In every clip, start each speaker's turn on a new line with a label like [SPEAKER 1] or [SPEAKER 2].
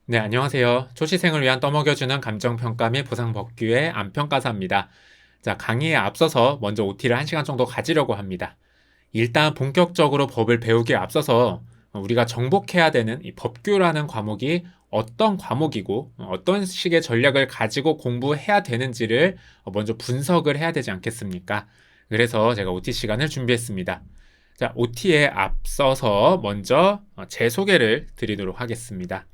[SPEAKER 1] 네, 안녕하세요. 초시생을 위한 떠먹여주는 감정평가 및 보상법규의 안평가사입니다. 자, 강의에 앞서서 먼저 OT를 1시간 정도 가지려고 합니다. 일단 본격적으로 법을 배우기에 앞서서 우리가 정복해야 되는 이 법규라는 과목이 어떤 과목이고 어떤 식의 전략을 가지고 공부해야 되는지를 먼저 분석을 해야 되지 않겠습니까? 그래서 제가 OT 시간을 준비했습니다. 자, OT에 앞서서 먼저 제 소개를 드리도록 하겠습니다.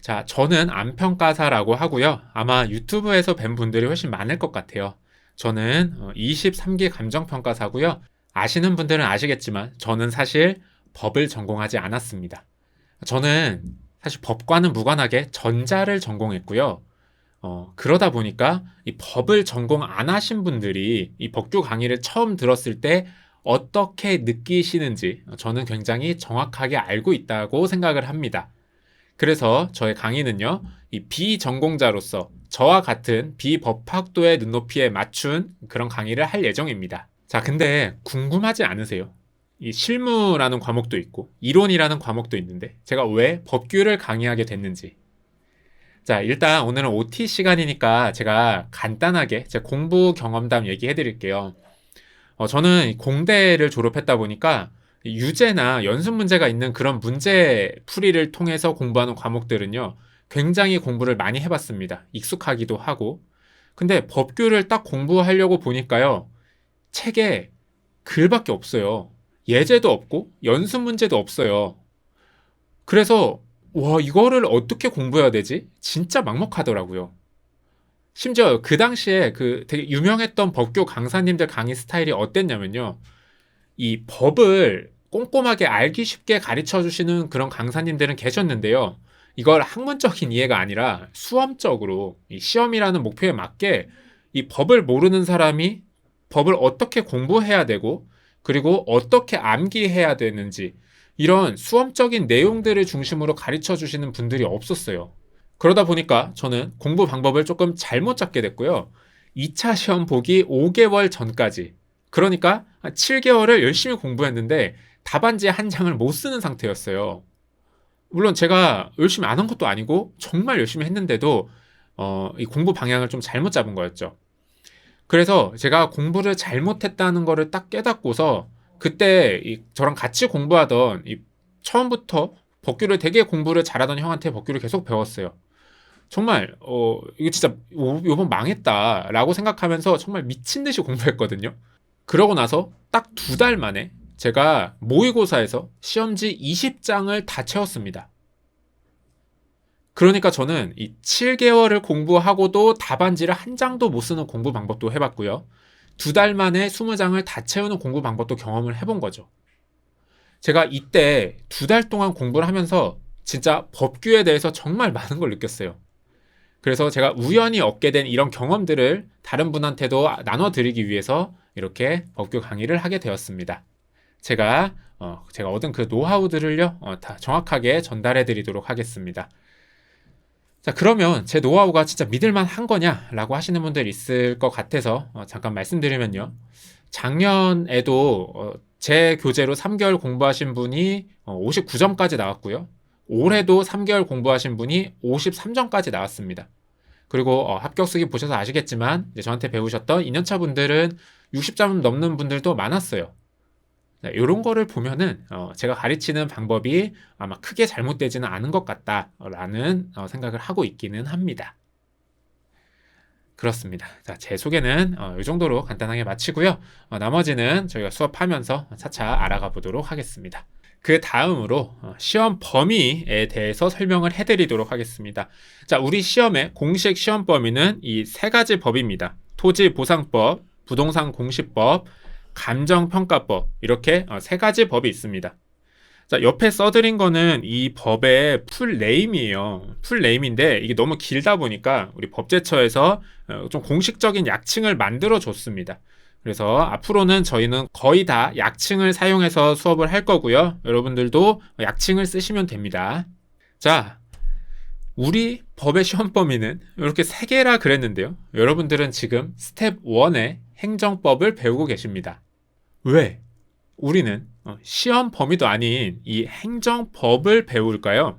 [SPEAKER 1] 자, 저는 안평가사라고 하고요. 아마 유튜브에서 뵌 분들이 훨씬 많을 것 같아요. 저는 23기 감정평가사고요. 아시는 분들은 아시겠지만 저는 사실 법을 전공하지 않았습니다. 저는 사실 법과는 무관하게 전자를 전공했고요. 그러다 보니까 이 법을 전공 안 하신 분들이 이 법규 강의를 처음 들었을 때 어떻게 느끼시는지 저는 굉장히 정확하게 알고 있다고 생각을 합니다. 그래서 저의 강의는요, 이 비전공자로서 저와 같은 비법학도의 눈높이에 맞춘 그런 강의를 할 예정입니다. 자, 근데 궁금하지 않으세요? 이 실무라는 과목도 있고, 이론이라는 과목도 있는데, 제가 왜 법규를 강의하게 됐는지. 자, 일단 오늘은 OT 시간이니까 제가 간단하게 제 공부 경험담 얘기해 드릴게요. 저는 공대를 졸업했다 보니까 유제나 연습 문제가 있는 그런 문제 풀이를 통해서 공부하는 과목들은요, 굉장히 공부를 많이 해봤습니다. 익숙하기도 하고. 근데 법규를 딱 공부하려고 보니까요, 책에 글밖에 없어요. 예제도 없고, 연습 문제도 없어요. 그래서, 와, 이거를 어떻게 공부해야 되지? 진짜 막막하더라고요. 심지어 그 당시에 그 되게 유명했던 법규 강사님들 강의 스타일이 어땠냐면요. 이 법을 꼼꼼하게 알기 쉽게 가르쳐 주시는 그런 강사님들은 계셨는데요. 이걸 학문적인 이해가 아니라 수험적으로 이 시험이라는 목표에 맞게 이 법을 모르는 사람이 법을 어떻게 공부해야 되고 그리고 어떻게 암기해야 되는지 이런 수험적인 내용들을 중심으로 가르쳐 주시는 분들이 없었어요. 그러다 보니까 저는 공부 방법을 조금 잘못 잡게 됐고요. 2차 시험 보기 5개월 전까지 그러니까 한 7개월을 열심히 공부했는데 답안지 한 장을 못 쓰는 상태였어요. 물론 제가 열심히 안 한 것도 아니고 정말 열심히 했는데도 이 공부 방향을 좀 잘못 잡은 거였죠. 그래서 제가 공부를 잘못했다는 거를 딱 깨닫고서 그때 저랑 같이 공부하던 처음부터 법규를 되게 공부를 잘하던 형한테 법규를 계속 배웠어요. 정말 이거 진짜 요번 망했다라고 생각하면서 정말 미친 듯이 공부했거든요. 그러고 나서 딱 2달 만에 제가 모의고사에서 시험지 20장을 다 채웠습니다. 그러니까 저는 이 7개월을 공부하고도 답안지를 한 장도 못 쓰는 공부 방법도 해봤고요. 2달 만에 20장을 다 채우는 공부 방법도 경험을 해본 거죠. 제가 이때 2달 동안 공부를 하면서 진짜 법규에 대해서 정말 많은 걸 느꼈어요. 그래서 제가 우연히 얻게 된 이런 경험들을 다른 분한테도 나눠드리기 위해서 이렇게 법규 강의를 하게 되었습니다. 제가 얻은 그 노하우들을요, 다 정확하게 전달해 드리도록 하겠습니다. 자, 그러면 제 노하우가 진짜 믿을만 한 거냐라고 하시는 분들 있을 것 같아서 잠깐 말씀드리면요. 작년에도 제 교재로 3개월 공부하신 분이 59점까지 나왔고요. 올해도 3개월 공부하신 분이 53점까지 나왔습니다. 그리고 합격수기 보셔서 아시겠지만 저한테 배우셨던 2년차 분들은 60점 넘는 분들도 많았어요. 이런 거를 보면은 제가 가르치는 방법이 아마 크게 잘못되지는 않은 것 같다라는 생각을 하고 있기는 합니다. 그렇습니다. 자, 제 소개는 이 정도로 간단하게 마치고요. 나머지는 저희가 수업하면서 차차 알아가 보도록 하겠습니다. 그 다음으로 시험 범위에 대해서 설명을 해드리도록 하겠습니다. 자, 우리 시험의 공식 시험 범위는 이 3가지 법입니다. 토지보상법, 부동산 공시법, 감정평가법 이렇게 3가지 법이 있습니다. 자, 옆에 써드린 거는 이 법의 풀 네임이에요. 풀 네임인데 이게 너무 길다 보니까 우리 법제처에서 좀 공식적인 약칭을 만들어 줬습니다. 그래서 앞으로는 저희는 거의 다 약칭을 사용해서 수업을 할 거고요. 여러분들도 약칭을 쓰시면 됩니다. 자, 우리 법의 시험 범위는 이렇게 3개라 그랬는데요. 여러분들은 지금 스텝 1의 행정법을 배우고 계십니다. 왜? 우리는 시험 범위도 아닌 이 행정법을 배울까요?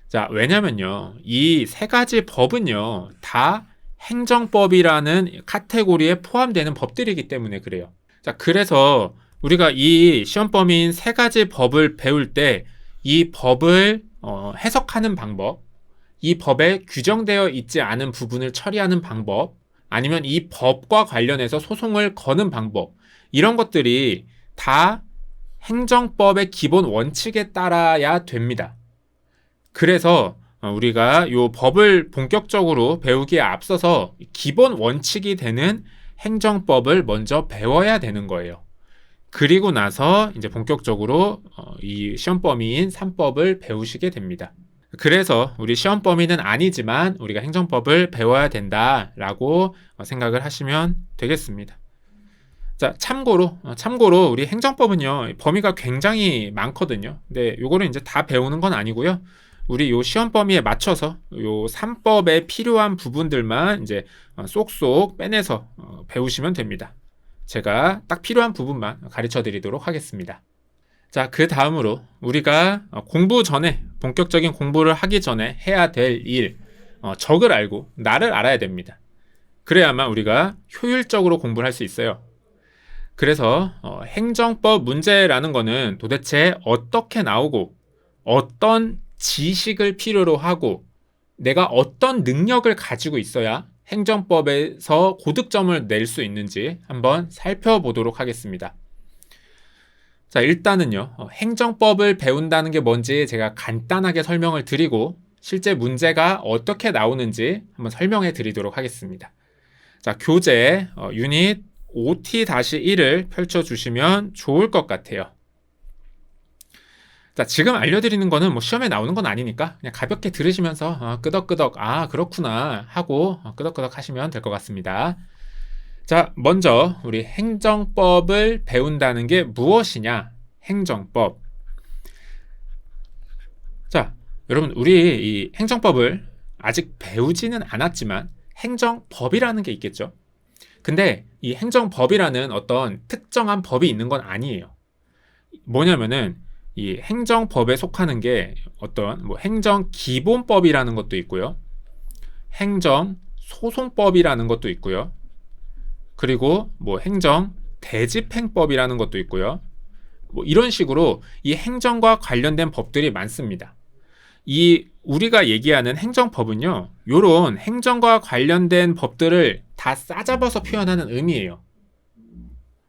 [SPEAKER 1] 자, 왜냐면요. 이 세 가지 법은요. 다 행정법이라는 카테고리에 포함되는 법들이기 때문에 그래요. 자, 그래서 우리가 이 시험 범위인 세 가지 법을 배울 때 이 법을 해석하는 방법, 이 법에 규정되어 있지 않은 부분을 처리하는 방법, 아니면 이 법과 관련해서 소송을 거는 방법, 이런 것들이 다 행정법의 기본 원칙에 따라야 됩니다. 그래서 우리가 이 법을 본격적으로 배우기에 앞서서 기본 원칙이 되는 행정법을 먼저 배워야 되는 거예요. 그리고 나서 이제 본격적으로 이 시험 범위인 3법을 배우시게 됩니다. 그래서 우리 시험 범위는 아니지만 우리가 행정법을 배워야 된다라고 생각을 하시면 되겠습니다. 자, 참고로 우리 행정법은요, 범위가 굉장히 많거든요. 근데 요거를 이제 다 배우는 건 아니고요. 우리 요 시험 범위에 맞춰서 요 3법에 필요한 부분들만 이제 쏙쏙 빼내서 배우시면 됩니다. 제가 딱 필요한 부분만 가르쳐 드리도록 하겠습니다. 자, 그 다음으로 우리가 공부 전에, 본격적인 공부를 하기 전에 해야 될 일, 적을 알고 나를 알아야 됩니다. 그래야만 우리가 효율적으로 공부를 할 수 있어요. 그래서 행정법 문제라는 거는 도대체 어떻게 나오고 어떤 지식을 필요로 하고 내가 어떤 능력을 가지고 있어야 행정법에서 고득점을 낼 수 있는지 한번 살펴보도록 하겠습니다. 자, 일단은요, 행정법을 배운다는 게 뭔지 제가 간단하게 설명을 드리고 실제 문제가 어떻게 나오는지 한번 설명해 드리도록 하겠습니다. 자, 교재 유닛 OT-1을 펼쳐주시면 좋을 것 같아요. 자, 지금 알려드리는 거는 뭐 시험에 나오는 건 아니니까 그냥 가볍게 들으시면서 끄덕끄덕 그렇구나 하고 끄덕끄덕 하시면 될 것 같습니다. 자, 먼저 우리 행정법을 배운다는 게 무엇이냐? 행정법. 자, 여러분 우리 이 행정법을 아직 배우지는 않았지만 행정법이라는 게 있겠죠. 근데 이 행정법이라는 어떤 특정한 법이 있는 건 아니에요. 뭐냐면은 이 행정법에 속하는 게 어떤 뭐 행정기본법이라는 것도 있고요. 행정소송법이라는 것도 있고요. 그리고 뭐 행정대집행법이라는 것도 있고요. 뭐 이런 식으로 이 행정과 관련된 법들이 많습니다. 이 우리가 얘기하는 행정법은요, 요런 행정과 관련된 법들을 다 싸잡아서 표현하는 의미예요.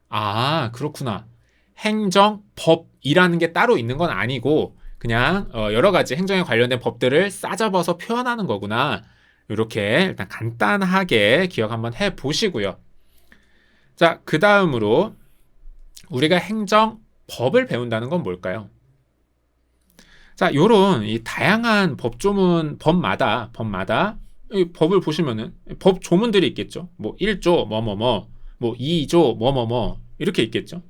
[SPEAKER 1] 아, 그렇구나. 행정법이라는 게 따로 있는 건 아니고 그냥 여러 가지 행정에 관련된 법들을 싸잡아서 표현하는 거구나. 이렇게 일단 간단하게 기억 한번 해 보시고요. 자, 그 다음으로 우리가 행정법을 배운다는 건 뭘까요? 자, 요런 이 다양한 법마다 이 법을 보시면은 법 조문들이 있겠죠. 뭐 1조 뭐뭐뭐, 뭐 2조 뭐뭐뭐 이렇게 있겠죠.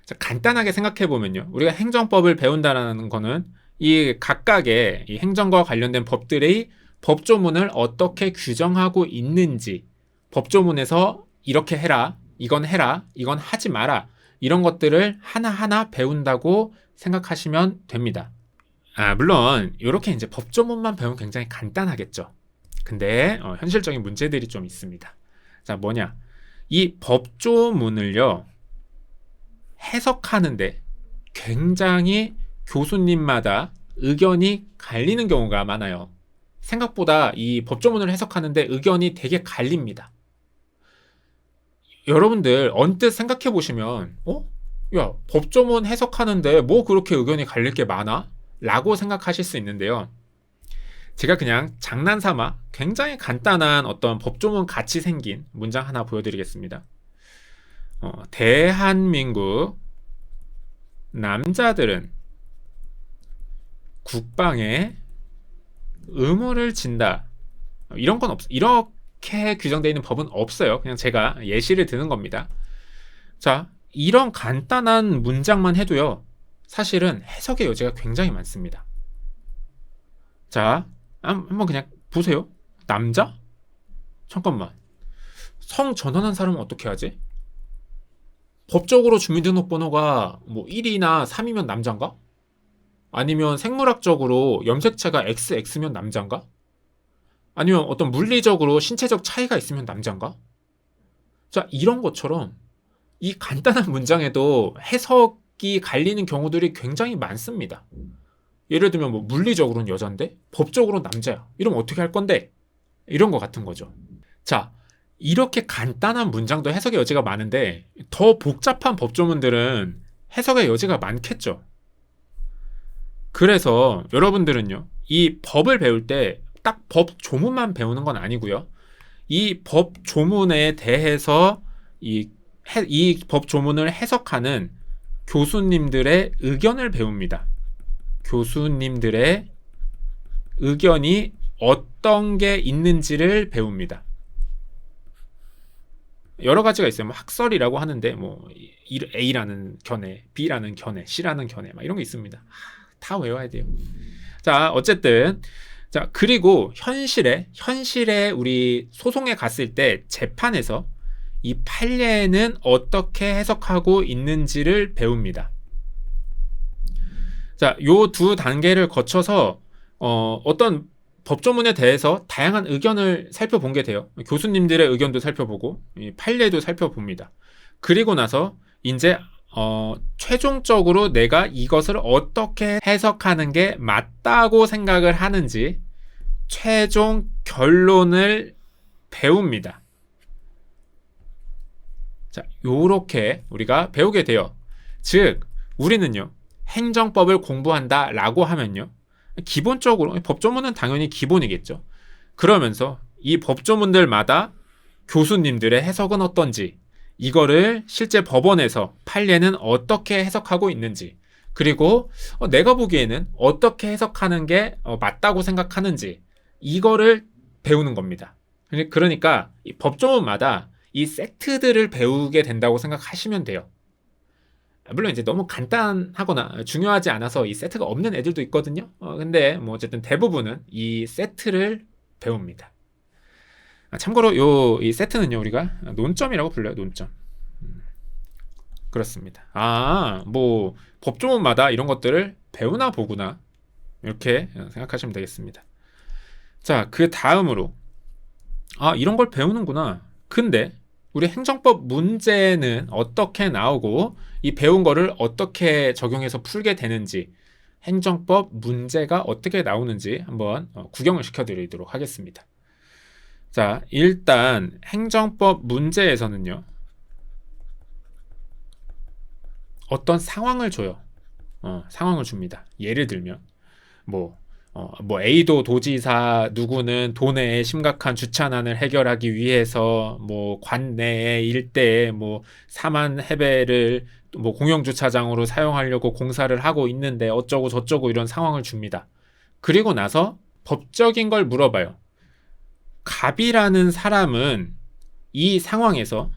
[SPEAKER 1] 자, 간단하게 생각해 보면요. 우리가 행정법을 배운다는 거는 이 각각의 이 행정과 관련된 법들의 법조문을 어떻게 규정하고 있는지, 법조문에서 이렇게 해라, 이건 해라, 이건 하지 마라, 이런 것들을 하나하나 배운다고 생각하시면 됩니다. 물론 이렇게 이제 법조문만 배우면 굉장히 간단하겠죠. 근데 현실적인 문제들이 좀 있습니다. 자, 뭐냐? 이 법조문을요, 해석하는데 굉장히 교수님마다 의견이 갈리는 경우가 많아요. 생각보다 이 법조문을 해석하는데 의견이 되게 갈립니다. 여러분들 언뜻 생각해 보시면 야, 법조문 해석하는데 뭐 그렇게 의견이 갈릴 게 많아? 라고 생각하실 수 있는데요. 제가 그냥 장난삼아 굉장히 간단한 어떤 법조문 같이 생긴 문장 하나 보여드리겠습니다. 대한민국 남자들은 국방에 의무를 진다. 이런 건 이렇게 규정되어 있는 법은 없어요. 그냥 제가 예시를 드는 겁니다. 자, 이런 간단한 문장만 해도요, 사실은 해석의 여지가 굉장히 많습니다. 자, 한번 그냥 보세요. 남자? 잠깐만. 성 전환한 사람은 어떻게 하지? 법적으로 주민등록번호가 뭐 1이나 3이면 남자인가? 아니면 생물학적으로 염색체가 XX면 남자인가? 아니면 어떤 물리적으로 신체적 차이가 있으면 남자인가? 자, 이런 것처럼 이 간단한 문장에도 해석이 갈리는 경우들이 굉장히 많습니다. 예를 들면 뭐 물리적으로는 여잔데 법적으로는 남자야. 이러면 어떻게 할 건데? 이런 거 같은 거죠. 자, 이렇게 간단한 문장도 해석의 여지가 많은데 더 복잡한 법조문들은 해석의 여지가 많겠죠. 그래서 여러분들은요, 이 법을 배울 때 딱 법 조문만 배우는 건 아니고요. 이 법 조문에 대해서 이 법 조문을 해석하는 교수님들의 의견을 배웁니다. 교수님들의 의견이 어떤 게 있는지를 배웁니다. 여러 가지가 있어요. 뭐 학설이라고 하는데 뭐 A라는 견해, B라는 견해, C라는 견해 막 이런 게 있습니다. 다 외워야 돼요. 자, 어쨌든 자, 그리고 현실에 우리 소송에 갔을 때 재판에서 이 판례는 어떻게 해석하고 있는지를 배웁니다. 자, 요 두 단계를 거쳐서 어떤 법조문에 대해서 다양한 의견을 살펴본 게 돼요. 교수님들의 의견도 살펴보고 판례도 살펴봅니다. 그리고 나서 이제 최종적으로 내가 이것을 어떻게 해석하는 게 맞다고 생각을 하는지 최종 결론을 배웁니다. 자, 요렇게 우리가 배우게 돼요. 즉, 우리는요, 행정법을 공부한다 라고 하면요, 기본적으로 법조문은 당연히 기본이겠죠. 그러면서 이 법조문들마다 교수님들의 해석은 어떤지, 이거를 실제 법원에서 판례는 어떻게 해석하고 있는지, 그리고 내가 보기에는 어떻게 해석하는 게 맞다고 생각하는지, 이거를 배우는 겁니다. 그러니까 이 법조문마다 이 세트들을 배우게 된다고 생각하시면 돼요. 물론 이제 너무 간단하거나 중요하지 않아서 이 세트가 없는 애들도 있거든요. 근데 뭐 어쨌든 대부분은 이 세트를 배웁니다. 참고로 이 세트는요, 우리가 논점이라고 불러요. 논점. 그렇습니다. 뭐 법조문마다 이런 것들을 배우나 보구나, 이렇게 생각하시면 되겠습니다. 자, 그 다음으로 이런 걸 배우는구나. 근데 우리 행정법 문제는 어떻게 나오고 이 배운 거를 어떻게 적용해서 풀게 되는지, 행정법 문제가 어떻게 나오는지 한번 구경을 시켜드리도록 하겠습니다. 자, 일단 행정법 문제에서는요, 어떤 상황을 줘요. 상황을 줍니다. 예를 들면 뭐 A도 도지사 누구는 도내에 심각한 주차난을 해결하기 위해서 뭐 관내의 일대에 뭐 4만 해배를 뭐 공영주차장으로 사용하려고 공사를 하고 있는데 어쩌고 저쩌고 이런 상황을 줍니다. 그리고 나서 법적인 걸 물어봐요. 갑이라는 사람은 이 상황에서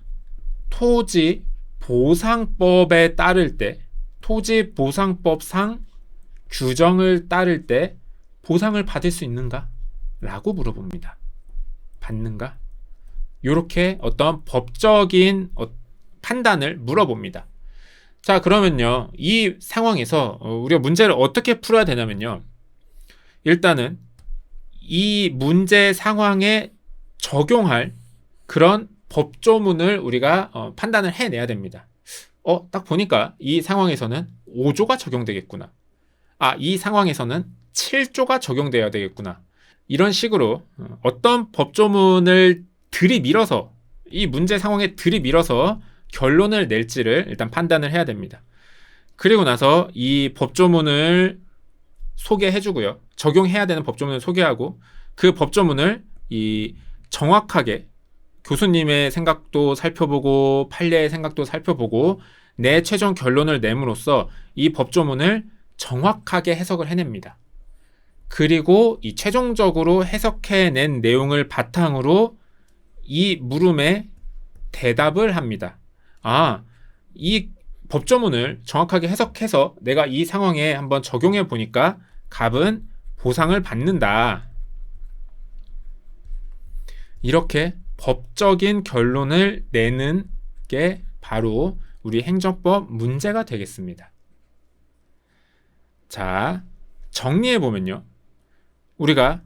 [SPEAKER 1] 토지보상법에 따를 때, 토지보상법상 규정을 따를 때 보상을 받을 수 있는가? 라고 물어봅니다. 받는가? 이렇게 어떤 법적인 판단을 물어봅니다. 자, 그러면요, 이 상황에서 우리가 문제를 어떻게 풀어야 되냐면요, 일단은 이 문제 상황에 적용할 그런 법조문을 우리가 판단을 해내야 됩니다. 딱 보니까 이 상황에서는 5조가 적용되겠구나. 이 상황에서는 7조가 적용돼야 되겠구나. 이런 식으로 어떤 법조문을 들이밀어서, 이 문제 상황에 들이밀어서 결론을 낼지를 일단 판단을 해야 됩니다. 그리고 나서 이 법조문을 소개해주고요. 적용해야 되는 법조문을 소개하고, 그 법조문을 정확하게 교수님의 생각도 살펴보고 판례의 생각도 살펴보고 내 최종 결론을 내므로써 이 법조문을 정확하게 해석을 해냅니다. 그리고 이 최종적으로 해석해낸 내용을 바탕으로 이 물음에 대답을 합니다. 이 법조문을 정확하게 해석해서 내가 이 상황에 한번 적용해 보니까 갑은 보상을 받는다. 이렇게 법적인 결론을 내는 게 바로 우리 행정법 문제가 되겠습니다. 자, 정리해 보면요. 우리가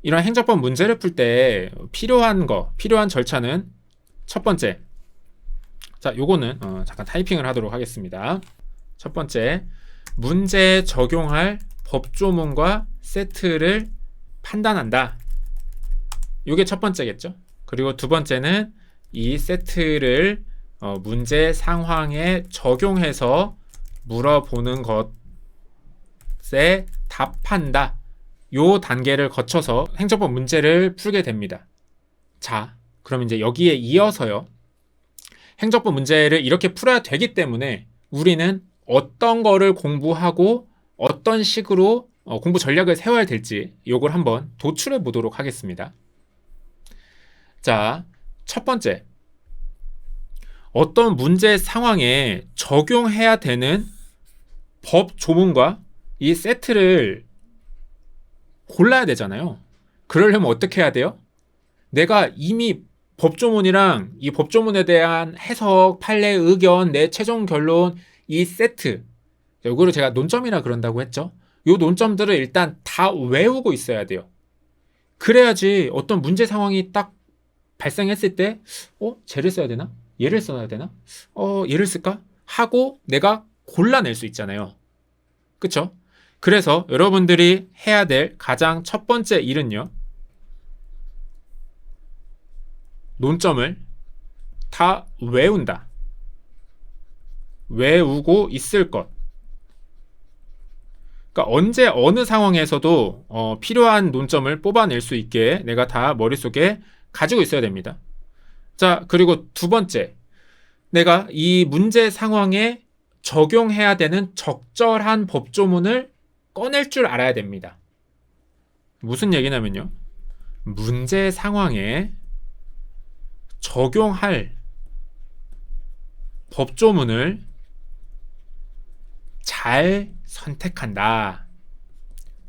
[SPEAKER 1] 이런 행정법 문제를 풀 때 필요한 절차는 첫 번째. 자, 요거는 잠깐 타이핑을 하도록 하겠습니다. 첫 번째, 문제에 적용할 법조문과 세트를 판단한다. 요게 첫 번째겠죠. 그리고 두 번째는 이 세트를 문제 상황에 적용해서 물어보는 것에 답한다. 요 단계를 거쳐서 행정법 문제를 풀게 됩니다. 자, 그럼 이제 여기에 이어서요. 행정법 문제를 이렇게 풀어야 되기 때문에 우리는 어떤 거를 공부하고 어떤 식으로 공부 전략을 세워야 될지 요걸 한번 도출해 보도록 하겠습니다. 자, 첫 번째. 어떤 문제 상황에 적용해야 되는 법 조문과 이 세트를 골라야 되잖아요. 그러려면 어떻게 해야 돼요? 내가 이미 법조문이랑 이 법조문에 대한 해석, 판례, 의견, 내 최종 결론, 이 세트, 이거를 제가 논점이라 그런다고 했죠. 이 논점들을 일단 다 외우고 있어야 돼요. 그래야지 어떤 문제 상황이 딱 발생했을 때 쟤를 써야 되나? 얘를 써야 되나? 얘를 쓸까? 하고 내가 골라낼 수 있잖아요. 그쵸? 그래서 여러분들이 해야 될 가장 첫 번째 일은요. 논점을 다 외운다. 외우고 있을 것. 그러니까 언제 어느 상황에서도 필요한 논점을 뽑아낼 수 있게 내가 다 머릿속에 가지고 있어야 됩니다. 자, 그리고 두 번째. 내가 이 문제 상황에 적용해야 되는 적절한 법조문을 꺼낼 줄 알아야 됩니다. 무슨 얘기냐면요. 문제 상황에 적용할 법조문을 잘 선택한다.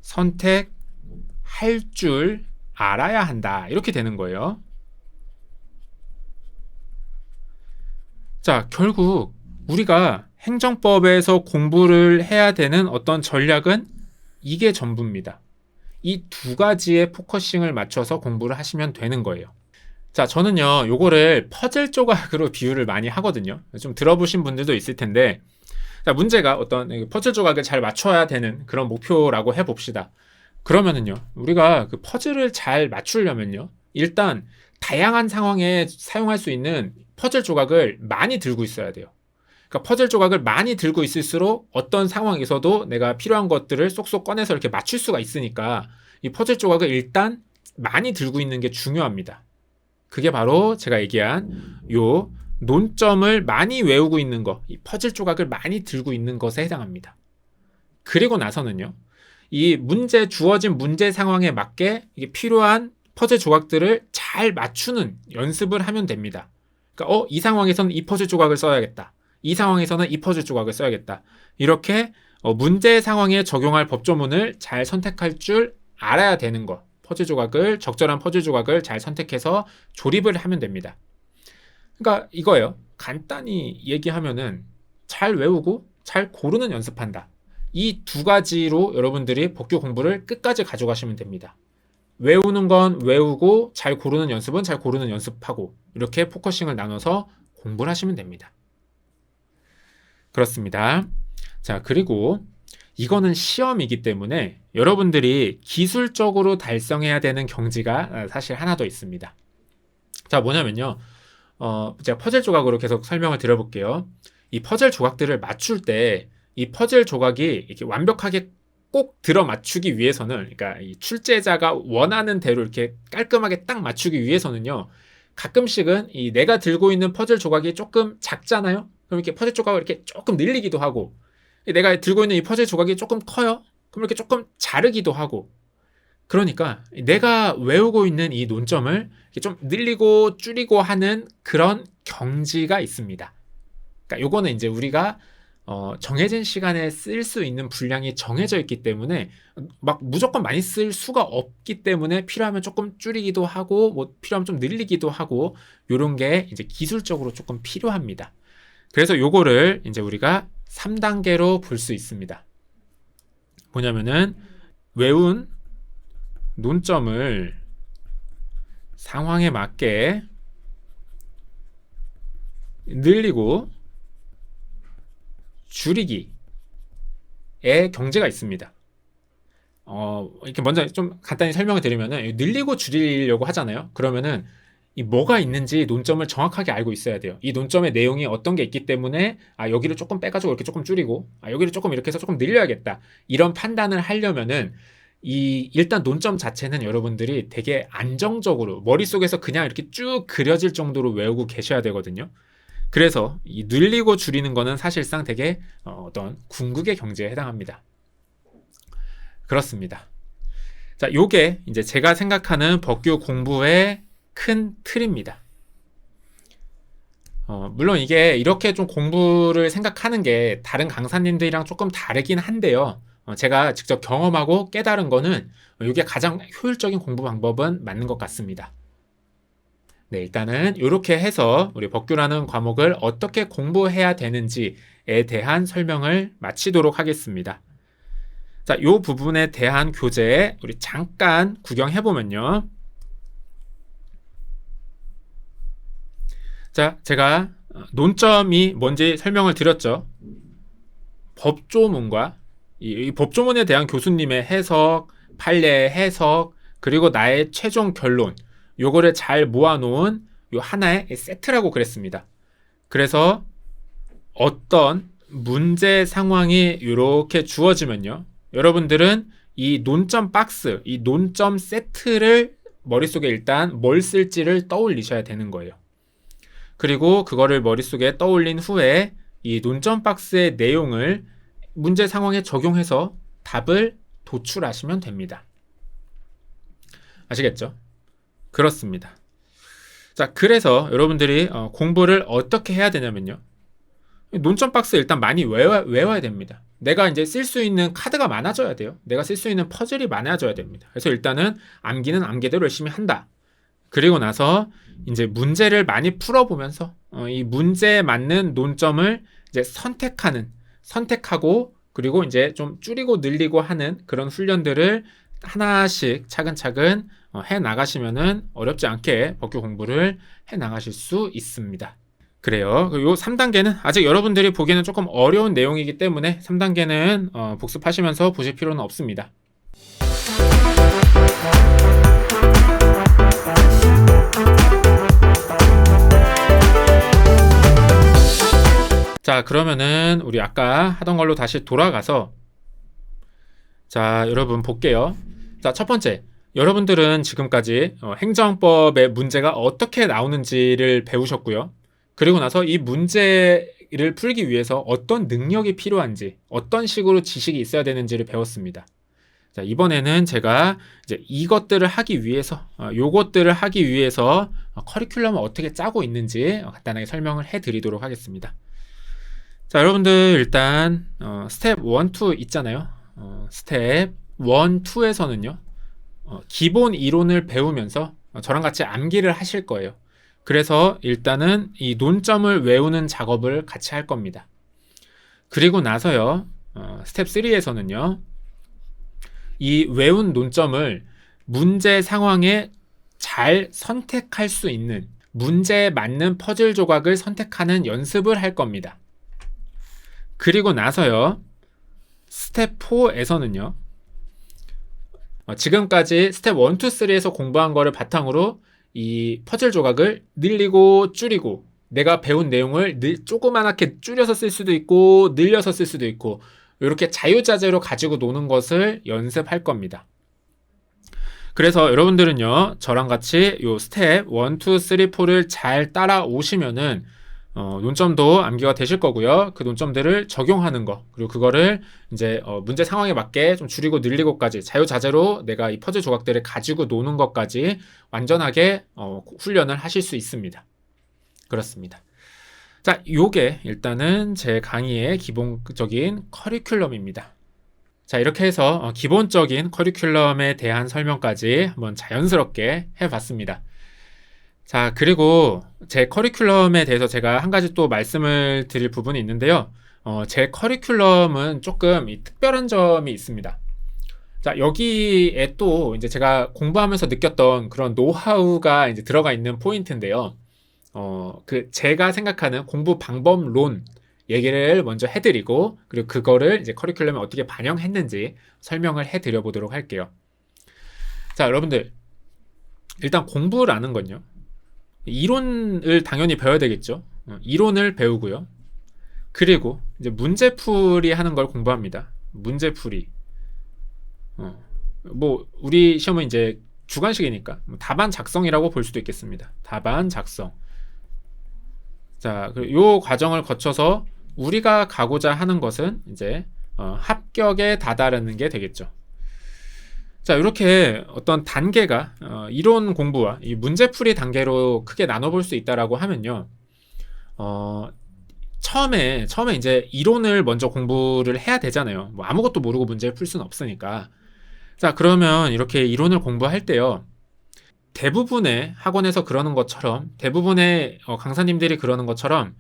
[SPEAKER 1] 선택할 줄 알아야 한다. 이렇게 되는 거예요. 자, 결국 우리가 행정법에서 공부를 해야 되는 어떤 전략은 이게 전부입니다. 이 두 가지의 포커싱을 맞춰서 공부를 하시면 되는 거예요. 자, 저는요, 요거를 퍼즐 조각으로 비유를 많이 하거든요. 좀 들어보신 분들도 있을 텐데, 자, 문제가 어떤 퍼즐 조각을 잘 맞춰야 되는 그런 목표라고 해봅시다. 그러면은요, 우리가 그 퍼즐을 잘 맞추려면요, 일단 다양한 상황에 사용할 수 있는 퍼즐 조각을 많이 들고 있어야 돼요. 그러니까 퍼즐 조각을 많이 들고 있을수록 어떤 상황에서도 내가 필요한 것들을 쏙쏙 꺼내서 이렇게 맞출 수가 있으니까 이 퍼즐 조각을 일단 많이 들고 있는 게 중요합니다. 그게 바로 제가 얘기한 요 논점을 많이 외우고 있는 거, 이 퍼즐 조각을 많이 들고 있는 것에 해당합니다. 그리고 나서는요, 이 주어진 문제 상황에 맞게 이게 필요한 퍼즐 조각들을 잘 맞추는 연습을 하면 됩니다. 그러니까 이 상황에서는 이 퍼즐 조각을 써야겠다. 이 상황에서는 이 퍼즐 조각을 써야겠다. 이렇게 문제 상황에 적용할 법조문을 잘 선택할 줄 알아야 되는 것. 적절한 퍼즐 조각을 잘 선택해서 조립을 하면 됩니다. 그러니까 이거예요. 간단히 얘기하면은 잘 외우고 잘 고르는 연습한다. 이 두 가지로 여러분들이 법규 공부를 끝까지 가져가시면 됩니다. 외우는 건 외우고 잘 고르는 연습은 잘 고르는 연습하고 이렇게 포커싱을 나눠서 공부를 하시면 됩니다. 그렇습니다. 자, 그리고 이거는 시험이기 때문에 여러분들이 기술적으로 달성해야 되는 경지가 사실 하나 더 있습니다. 자, 뭐냐면요. 제가 퍼즐 조각으로 계속 설명을 드려볼게요. 이 퍼즐 조각들을 맞출 때 이 퍼즐 조각이 이렇게 완벽하게 꼭 들어 맞추기 위해서는, 그러니까 이 출제자가 원하는 대로 이렇게 깔끔하게 딱 맞추기 위해서는요, 가끔씩은 이 내가 들고 있는 퍼즐 조각이 조금 작잖아요? 그럼 이렇게 퍼즐 조각을 이렇게 조금 늘리기도 하고, 내가 들고 있는 이 퍼즐 조각이 조금 커요? 그럼 이렇게 조금 자르기도 하고, 그러니까 내가 외우고 있는 이 논점을 이렇게 좀 늘리고 줄이고 하는 그런 경지가 있습니다. 그러니까 요거는 이제 우리가 정해진 시간에 쓸 수 있는 분량이 정해져 있기 때문에 막 무조건 많이 쓸 수가 없기 때문에 필요하면 조금 줄이기도 하고 뭐 필요하면 좀 늘리기도 하고 요런 게 이제 기술적으로 조금 필요합니다. 그래서 요거를 이제 우리가 3단계로 볼 수 있습니다. 뭐냐면은 외운 논점을 상황에 맞게 늘리고 줄이기의 경제가 있습니다. 이렇게 먼저 좀 간단히 설명을 드리면은 늘리고 줄이려고 하잖아요. 그러면은 이 뭐가 있는지 논점을 정확하게 알고 있어야 돼요. 이 논점의 내용이 어떤 게 있기 때문에 여기를 조금 빼가지고 이렇게 조금 줄이고 여기를 조금 이렇게 해서 조금 늘려야겠다. 이런 판단을 하려면은 일단 논점 자체는 여러분들이 되게 안정적으로 머릿속에서 그냥 이렇게 쭉 그려질 정도로 외우고 계셔야 되거든요. 그래서 이 늘리고 줄이는 거는 사실상 되게 어떤 궁극의 경제에 해당합니다. 그렇습니다. 자, 요게 이제 제가 생각하는 법규 공부의 큰 틀입니다. 물론 이게 이렇게 좀 공부를 생각하는 게 다른 강사님들이랑 조금 다르긴 한데요. 제가 직접 경험하고 깨달은 거는 이게 가장 효율적인 공부 방법은 맞는 것 같습니다. 네, 일단은 이렇게 해서 우리 법규라는 과목을 어떻게 공부해야 되는지에 대한 설명을 마치도록 하겠습니다. 자, 이 부분에 대한 교재 우리 잠깐 구경해보면요. 자, 제가 논점이 뭔지 설명을 드렸죠. 법조문과 이 법조문에 대한 교수님의 해석, 판례 해석, 그리고 나의 최종 결론, 요거를 잘 모아놓은 요 하나의 세트라고 그랬습니다. 그래서 어떤 문제 상황이 이렇게 주어지면요, 여러분들은 이 논점 박스, 이 논점 세트를 머릿속에 일단 뭘 쓸지를 떠올리셔야 되는 거예요. 그리고 그거를 머릿속에 떠올린 후에 이 논점 박스의 내용을 문제 상황에 적용해서 답을 도출하시면 됩니다. 아시겠죠? 그렇습니다. 자, 그래서 여러분들이 공부를 어떻게 해야 되냐면요, 논점 박스 일단 많이 외워야 됩니다. 내가 이제 쓸 수 있는 카드가 많아져야 돼요. 내가 쓸 수 있는 퍼즐이 많아져야 됩니다. 그래서 일단은 암기는 암기대로 열심히 한다. 그리고 나서 이제 문제를 많이 풀어보면서 이 문제에 맞는 논점을 이제 선택하고 그리고 이제 좀 줄이고 늘리고 하는 그런 훈련들을 하나씩 차근차근 해 나가시면은 어렵지 않게 법규 공부를 해 나가실 수 있습니다. 그래요. 요 3단계는 아직 여러분들이 보기에는 조금 어려운 내용이기 때문에 3단계는 복습하시면서 보실 필요는 없습니다. 자, 그러면은 우리 아까 하던 걸로 다시 돌아가서, 자, 여러분 볼게요. 자, 첫 번째, 여러분들은 지금까지 행정법의 문제가 어떻게 나오는지를 배우셨고요. 그리고 나서 이 문제를 풀기 위해서 어떤 능력이 필요한지, 어떤 식으로 지식이 있어야 되는지를 배웠습니다. 자, 이번에는 제가 이제 이것들을 하기 위해서, 요것들을 하기 위해서 커리큘럼을 어떻게 짜고 있는지 간단하게 설명을 해드리도록 하겠습니다. 자, 여러분들 일단 스텝 1, 2 있잖아요. 스텝 1, 2에서는요, 기본 이론을 배우면서 저랑 같이 암기를 하실 거예요. 그래서 일단은 이 논점을 외우는 작업을 같이 할 겁니다. 그리고 나서요, 스텝 3에서는요, 이 외운 논점을 문제 상황에 잘 선택할 수 있는, 문제에 맞는 퍼즐 조각을 선택하는 연습을 할 겁니다. 그리고 나서요, 스텝 4에서는요, 지금까지 스텝 1, 2, 3에서 공부한 거를 바탕으로 이 퍼즐 조각을 늘리고 줄이고, 내가 배운 내용을 조그맣게 줄여서 쓸 수도 있고 늘려서 쓸 수도 있고, 이렇게 자유자재로 가지고 노는 것을 연습할 겁니다. 그래서 여러분들은요, 저랑 같이 요 스텝 1, 2, 3, 4를 잘 따라오시면은 논점도 암기가 되실 거고요. 그 논점들을 적용하는 거, 그리고 그거를 이제 문제 상황에 맞게 좀 줄이고 늘리고까지 자유자재로 내가 이 퍼즐 조각들을 가지고 노는 것까지 완전하게 훈련을 하실 수 있습니다. 그렇습니다. 자, 요게 일단은 제 강의의 기본적인 커리큘럼입니다. 자, 이렇게 해서 기본적인 커리큘럼에 대한 설명까지 한번 자연스럽게 해봤습니다. 자, 그리고 제 커리큘럼에 대해서 제가 한 가지 또 말씀을 드릴 부분이 있는데요. 제 커리큘럼은 조금 특별한 점이 있습니다. 자, 여기에 또 이제 제가 공부하면서 느꼈던 그런 노하우가 이제 들어가 있는 포인트인데요. 제가 생각하는 공부 방법론 얘기를 먼저 해드리고, 그리고 그거를 이제 커리큘럼에 어떻게 반영했는지 설명을 해드려 보도록 할게요. 자, 여러분들, 일단 공부라는 건요, 이론을 당연히 배워야 되겠죠. 이론을 배우고요. 그리고 이제 문제풀이 하는 걸 공부합니다. 문제풀이. 뭐 우리 시험은 이제 주관식이니까 답안 작성이라고 볼 수도 있겠습니다. 답안 작성. 자, 요 과정을 거쳐서 우리가 가고자 하는 것은 이제 합격에 다다르는 게 되겠죠. 자, 이렇게 어떤 단계가 이론 공부와 이 문제풀이 단계로 크게 나눠볼 수 있다라고 하면요. 처음에 이제 이론을 먼저 공부를 해야 되잖아요. 뭐 아무것도 모르고 문제를 풀 수는 없으니까. 자, 그러면 이렇게 이론을 공부할 때요, 대부분의 학원에서 그러는 것처럼, 대부분의 강사님들이 그러는 것처럼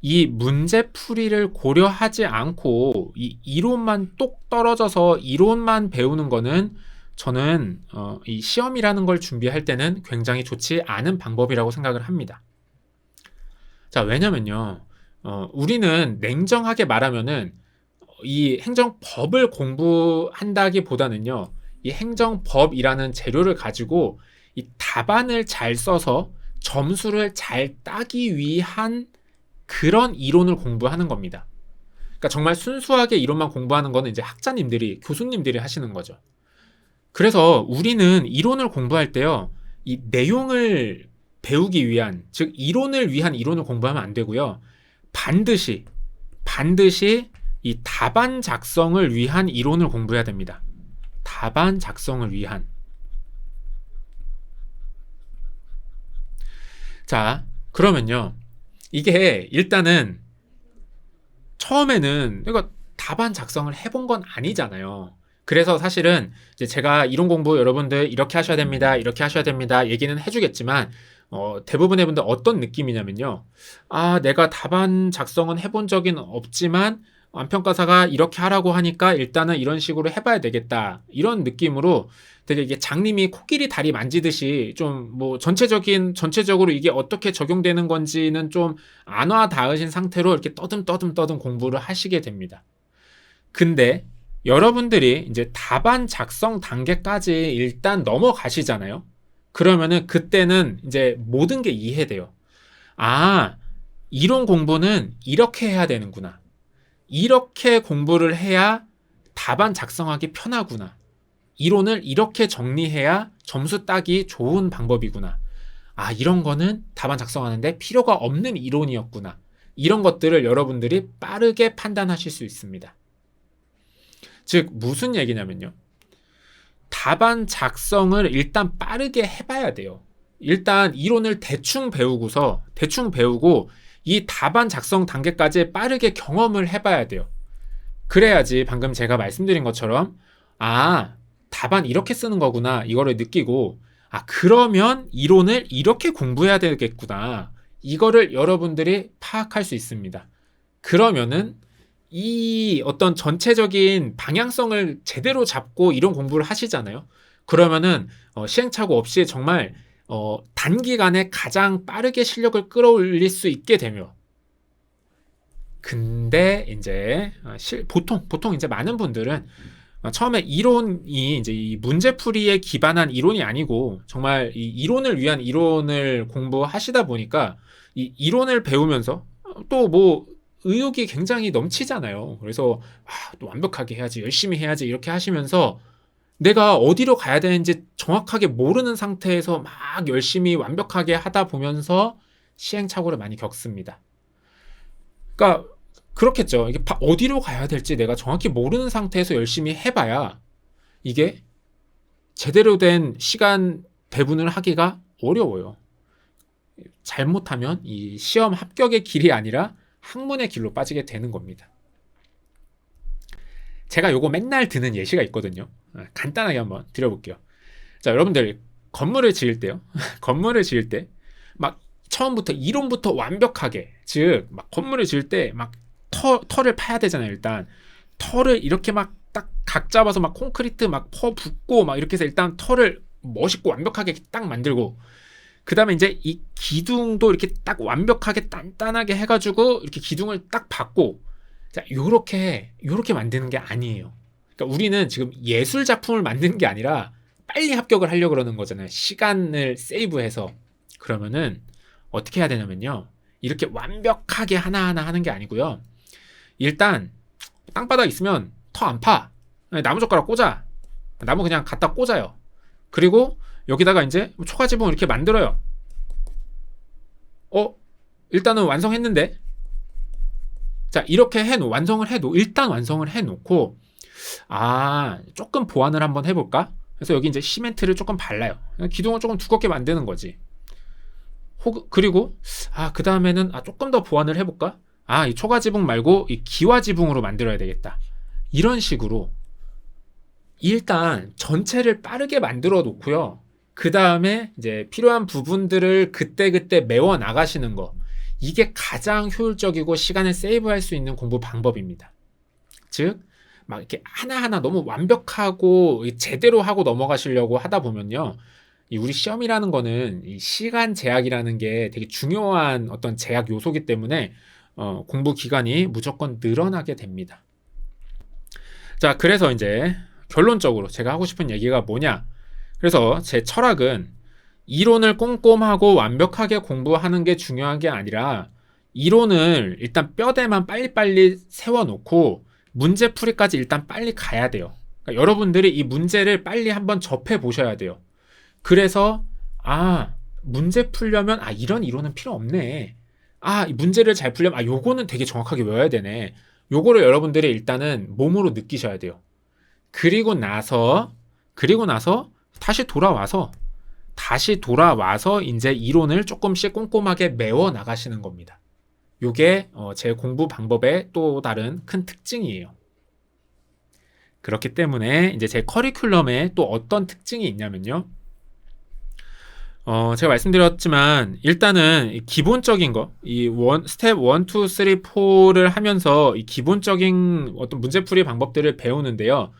[SPEAKER 1] 이 문제풀이를 고려하지 않고 이 이론만 똑 떨어져서 이론만 배우는 거는 저는 이 시험이라는 걸 준비할 때는 굉장히 좋지 않은 방법이라고 생각을 합니다. 자, 왜냐면요, 우리는 냉정하게 말하면은 이 행정법을 공부한다기보다는요, 이 행정법이라는 재료를 가지고 이 답안을 잘 써서 점수를 잘 따기 위한 그런 이론을 공부하는 겁니다. 그러니까 정말 순수하게 이론만 공부하는 거는 이제 학자님들이, 교수님들이 하시는 거죠. 그래서 우리는 이론을 공부할 때요, 이 내용을 배우기 위한, 즉 이론을 위한 이론을 공부하면 안 되고요, 반드시 이 답안 작성을 위한 이론을 공부해야 됩니다. 답안 작성을 위한. 자, 그러면요, 이게 일단은 처음에는 이거 답안 작성을 해본 건 아니잖아요. 그래서 사실은 이제 제가 이론 공부 여러분들 이렇게 하셔야 됩니다, 이렇게 하셔야 됩니다 얘기는 해주겠지만, 대부분의 분들 어떤 느낌이냐면요, 내가 답안 작성은 해본 적은 없지만 안평가사가 이렇게 하라고 하니까 일단은 이런 식으로 해봐야 되겠다, 이런 느낌으로 되게 이게 장님이 코끼리 다리 만지듯이 좀 뭐 전체적으로 이게 어떻게 적용되는 건지는 좀 안 와 닿으신 상태로 이렇게 떠듬 공부를 하시게 됩니다. 근데 여러분들이 이제 답안 작성 단계까지 일단 넘어가시잖아요. 그러면은 그때는 이제 모든 게 이해돼요. 이론 공부는 이렇게 해야 되는구나. 이렇게 공부를 해야 답안 작성하기 편하구나. 이론을 이렇게 정리해야 점수 따기 좋은 방법이구나. 이런 거는 답안 작성하는데 필요가 없는 이론이었구나. 이런 것들을 여러분들이 빠르게 판단하실 수 있습니다. 즉 무슨 얘기냐면요, 답안 작성을 일단 빠르게 해봐야 돼요. 일단 이론을 대충 배우고 이 답안 작성 단계까지 빠르게 경험을 해봐야 돼요. 그래야지 방금 제가 말씀드린 것처럼 답안 이렇게 쓰는 거구나 이거를 느끼고, 그러면 이론을 이렇게 공부해야 되겠구나, 이거를 여러분들이 파악할 수 있습니다. 그러면은 이 어떤 전체적인 방향성을 제대로 잡고 이론 공부를 하시잖아요. 그러면은 시행착오 없이 정말 단기간에 가장 빠르게 실력을 끌어올릴 수 있게 되며, 근데 이제 보통 이제 많은 분들은 처음에 이론이 이제 이 문제풀이에 기반한 이론이 아니고 정말 이 이론을 위한 이론을 공부하시다 보니까 이 이론을 배우면서 또 뭐 의욕이 굉장히 넘치잖아요. 그래서 또 완벽하게 해야지, 열심히 해야지 이렇게 하시면서 내가 어디로 가야 되는지 정확하게 모르는 상태에서 막 열심히 완벽하게 하다 보면서 시행착오를 많이 겪습니다. 그러니까 그렇겠죠. 이게 어디로 가야 될지 내가 정확히 모르는 상태에서 열심히 해봐야 이게 제대로 된 시간 배분을 하기가 어려워요. 잘못하면 이 시험 합격의 길이 아니라 학문의 길로 빠지게 되는 겁니다. 제가 요거 맨날 드는 예시가 있거든요. 간단하게 한번 드려볼게요. 자, 여러분들 건물을 지을 때요. 건물을 지을 때 막 처음부터 이론부터 완벽하게, 즉 막 건물을 지을 때 막 털을 파야 되잖아요. 일단 털을 이렇게 막 딱 각 잡아서 막 콘크리트 막 퍼 붓고 막 이렇게 해서 일단 털을 멋있고 완벽하게 딱 만들고, 그 다음에 이제 이 기둥도 이렇게 딱 완벽하게 단단하게 해가지고 이렇게 기둥을 딱 받고, 자, 요렇게 만드는 게 아니에요. 그러니까 우리는 지금 예술 작품을 만드는 게 아니라 빨리 합격을 하려고 그러는 거잖아요. 시간을 세이브해서. 그러면은 어떻게 해야 되냐면요, 이렇게 완벽하게 하나하나 하는 게 아니고요, 일단 땅바닥 있으면 터 안 파. 나무젓가락 꽂아. 나무 그냥 갖다 꽂아요. 그리고 여기다가 이제 초가지붕 이렇게 만들어요. 일단은 완성했는데, 자, 이렇게 일단 완성을 해놓고, 조금 보완을 한번 해볼까? 그래서 여기 이제 시멘트를 조금 발라요. 기둥을 조금 두껍게 만드는 거지. 그리고, 그 다음에는, 조금 더 보완을 해볼까? 이 초가지붕 말고, 이 기와지붕으로 만들어야 되겠다. 이런 식으로, 일단 전체를 빠르게 만들어 놓고요. 그 다음에 이제 필요한 부분들을 그때그때 메워 나가시는 거. 이게 가장 효율적이고 시간을 세이브할 수 있는 공부 방법입니다. 즉, 막 이렇게 하나하나 너무 완벽하고 제대로 하고 넘어가시려고 하다 보면요, 우리 시험이라는 거는 이 시간 제약이라는 게 되게 중요한 어떤 제약 요소이기 때문에 공부 기간이 무조건 늘어나게 됩니다. 자, 그래서 이제 결론적으로 제가 하고 싶은 얘기가 뭐냐? 그래서 제 철학은 이론을 꼼꼼하고 완벽하게 공부하는 게 중요한 게 아니라, 이론을 일단 뼈대만 빨리빨리 세워놓고 문제풀이까지 일단 빨리 가야 돼요. 그러니까 여러분들이 이 문제를 빨리 한번 접해 보셔야 돼요. 그래서 문제 풀려면 이런 이론은 필요 없네. 이 문제를 잘 풀려면 요거는 되게 정확하게 외워야 되네. 요거를 여러분들이 일단은 몸으로 느끼셔야 돼요. 그리고 나서 다시 돌아와서 이제 이론을 조금씩 꼼꼼하게 메워 나가시는 겁니다. 요게 제 공부 방법의 또 다른 큰 특징이에요. 그렇기 때문에 이제 제 커리큘럼에 또 어떤 특징이 있냐면요, 제가 말씀드렸지만 일단은 기본적인 거, 스텝 1, 2, 3, 4를 하면서 이 기본적인 어떤 문제풀이 방법들을 배우는데요,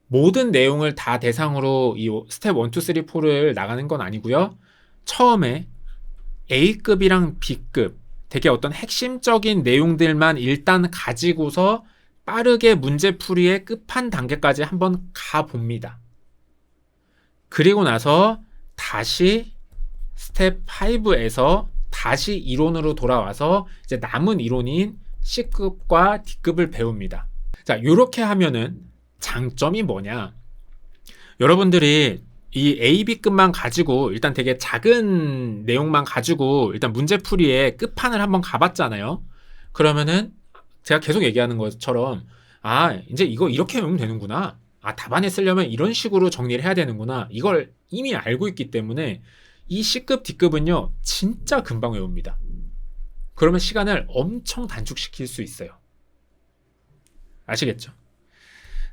[SPEAKER 1] 모든 내용을 다 대상으로 이 스텝 1, 2, 3, 4를 나가는 건 아니고요. 처음에 A급이랑 B급 되게 어떤 핵심적인 내용들만 일단 가지고서 빠르게 문제풀이의 끝판 단계까지 한번 가봅니다. 그리고 나서 다시 스텝 5에서 다시 이론으로 돌아와서 이제 남은 이론인 C급과 D급을 배웁니다. 자, 이렇게 하면은 장점이 뭐냐? 여러분들이 이 A, B급만 가지고 일단 되게 작은 내용만 가지고 일단 문제풀이의 끝판을 한번 가봤잖아요. 그러면은 제가 계속 얘기하는 것처럼 이제 이거 이렇게 외우면 되는구나. 답안에 쓰려면 이런 식으로 정리를 해야 되는구나. 이걸 이미 알고 있기 때문에 이 C급, D급은요, 진짜 금방 외웁니다. 그러면 시간을 엄청 단축시킬 수 있어요. 아시겠죠?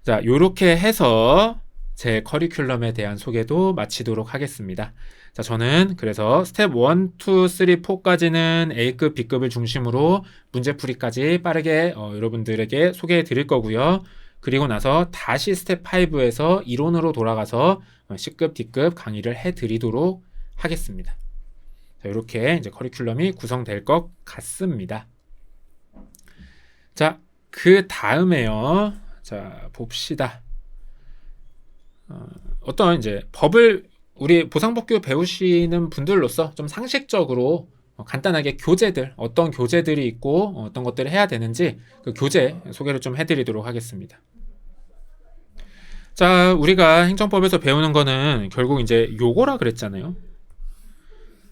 [SPEAKER 1] 자, 요렇게 해서 제 커리큘럼에 대한 소개도 마치도록 하겠습니다. 자, 저는 그래서 스텝 1, 2, 3, 4까지는 A급, B급을 중심으로 문제풀이까지 빠르게 여러분들에게 소개해 드릴 거고요. 그리고 나서 다시 스텝 5에서 이론으로 돌아가서 C급, D급 강의를 해 드리도록 하겠습니다. 자, 이렇게 이제 커리큘럼이 구성될 것 같습니다. 자, 그 다음에요. 자, 봅시다. 어떤 이제 법을 우리 보상법규 배우시는 분들로서 좀 상식적으로 간단하게 교재들, 어떤 교재들이 있고 어떤 것들을 해야 되는지 그 교재 소개를 좀 해드리도록 하겠습니다. 자, 우리가 행정법에서 배우는 거는 결국 이제 요거라 그랬잖아요.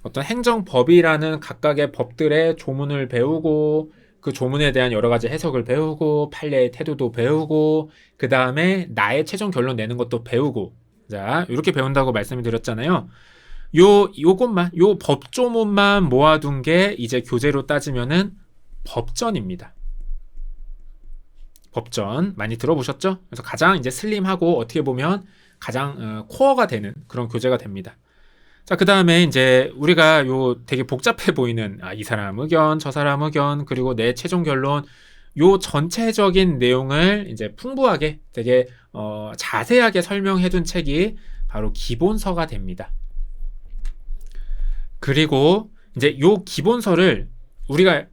[SPEAKER 1] 어떤 행정법이라는 각각의 법들의 조문을 배우고, 그 조문에 대한 여러 가지 해석을 배우고, 판례의 태도도 배우고, 그 다음에 나의 최종 결론 내는 것도 배우고. 자, 이렇게 배운다고 말씀을 드렸잖아요. 요 법조문만 모아둔 게 이제 교재로 따지면은 법전입니다. 법전 많이 들어보셨죠? 그래서 가장 이제 슬림하고 어떻게 보면 가장 코어가 되는 그런 교재가 됩니다. 자, 그 다음에 이제 우리가 요 되게 복잡해 보이는 이 사람 의견, 저 사람 의견, 그리고 내 최종 결론, 요 전체적인 내용을 이제 풍부하게 되게 자세하게 설명해 둔 책이 바로 기본서가 됩니다. 그리고 이제 요 기본서를 우리가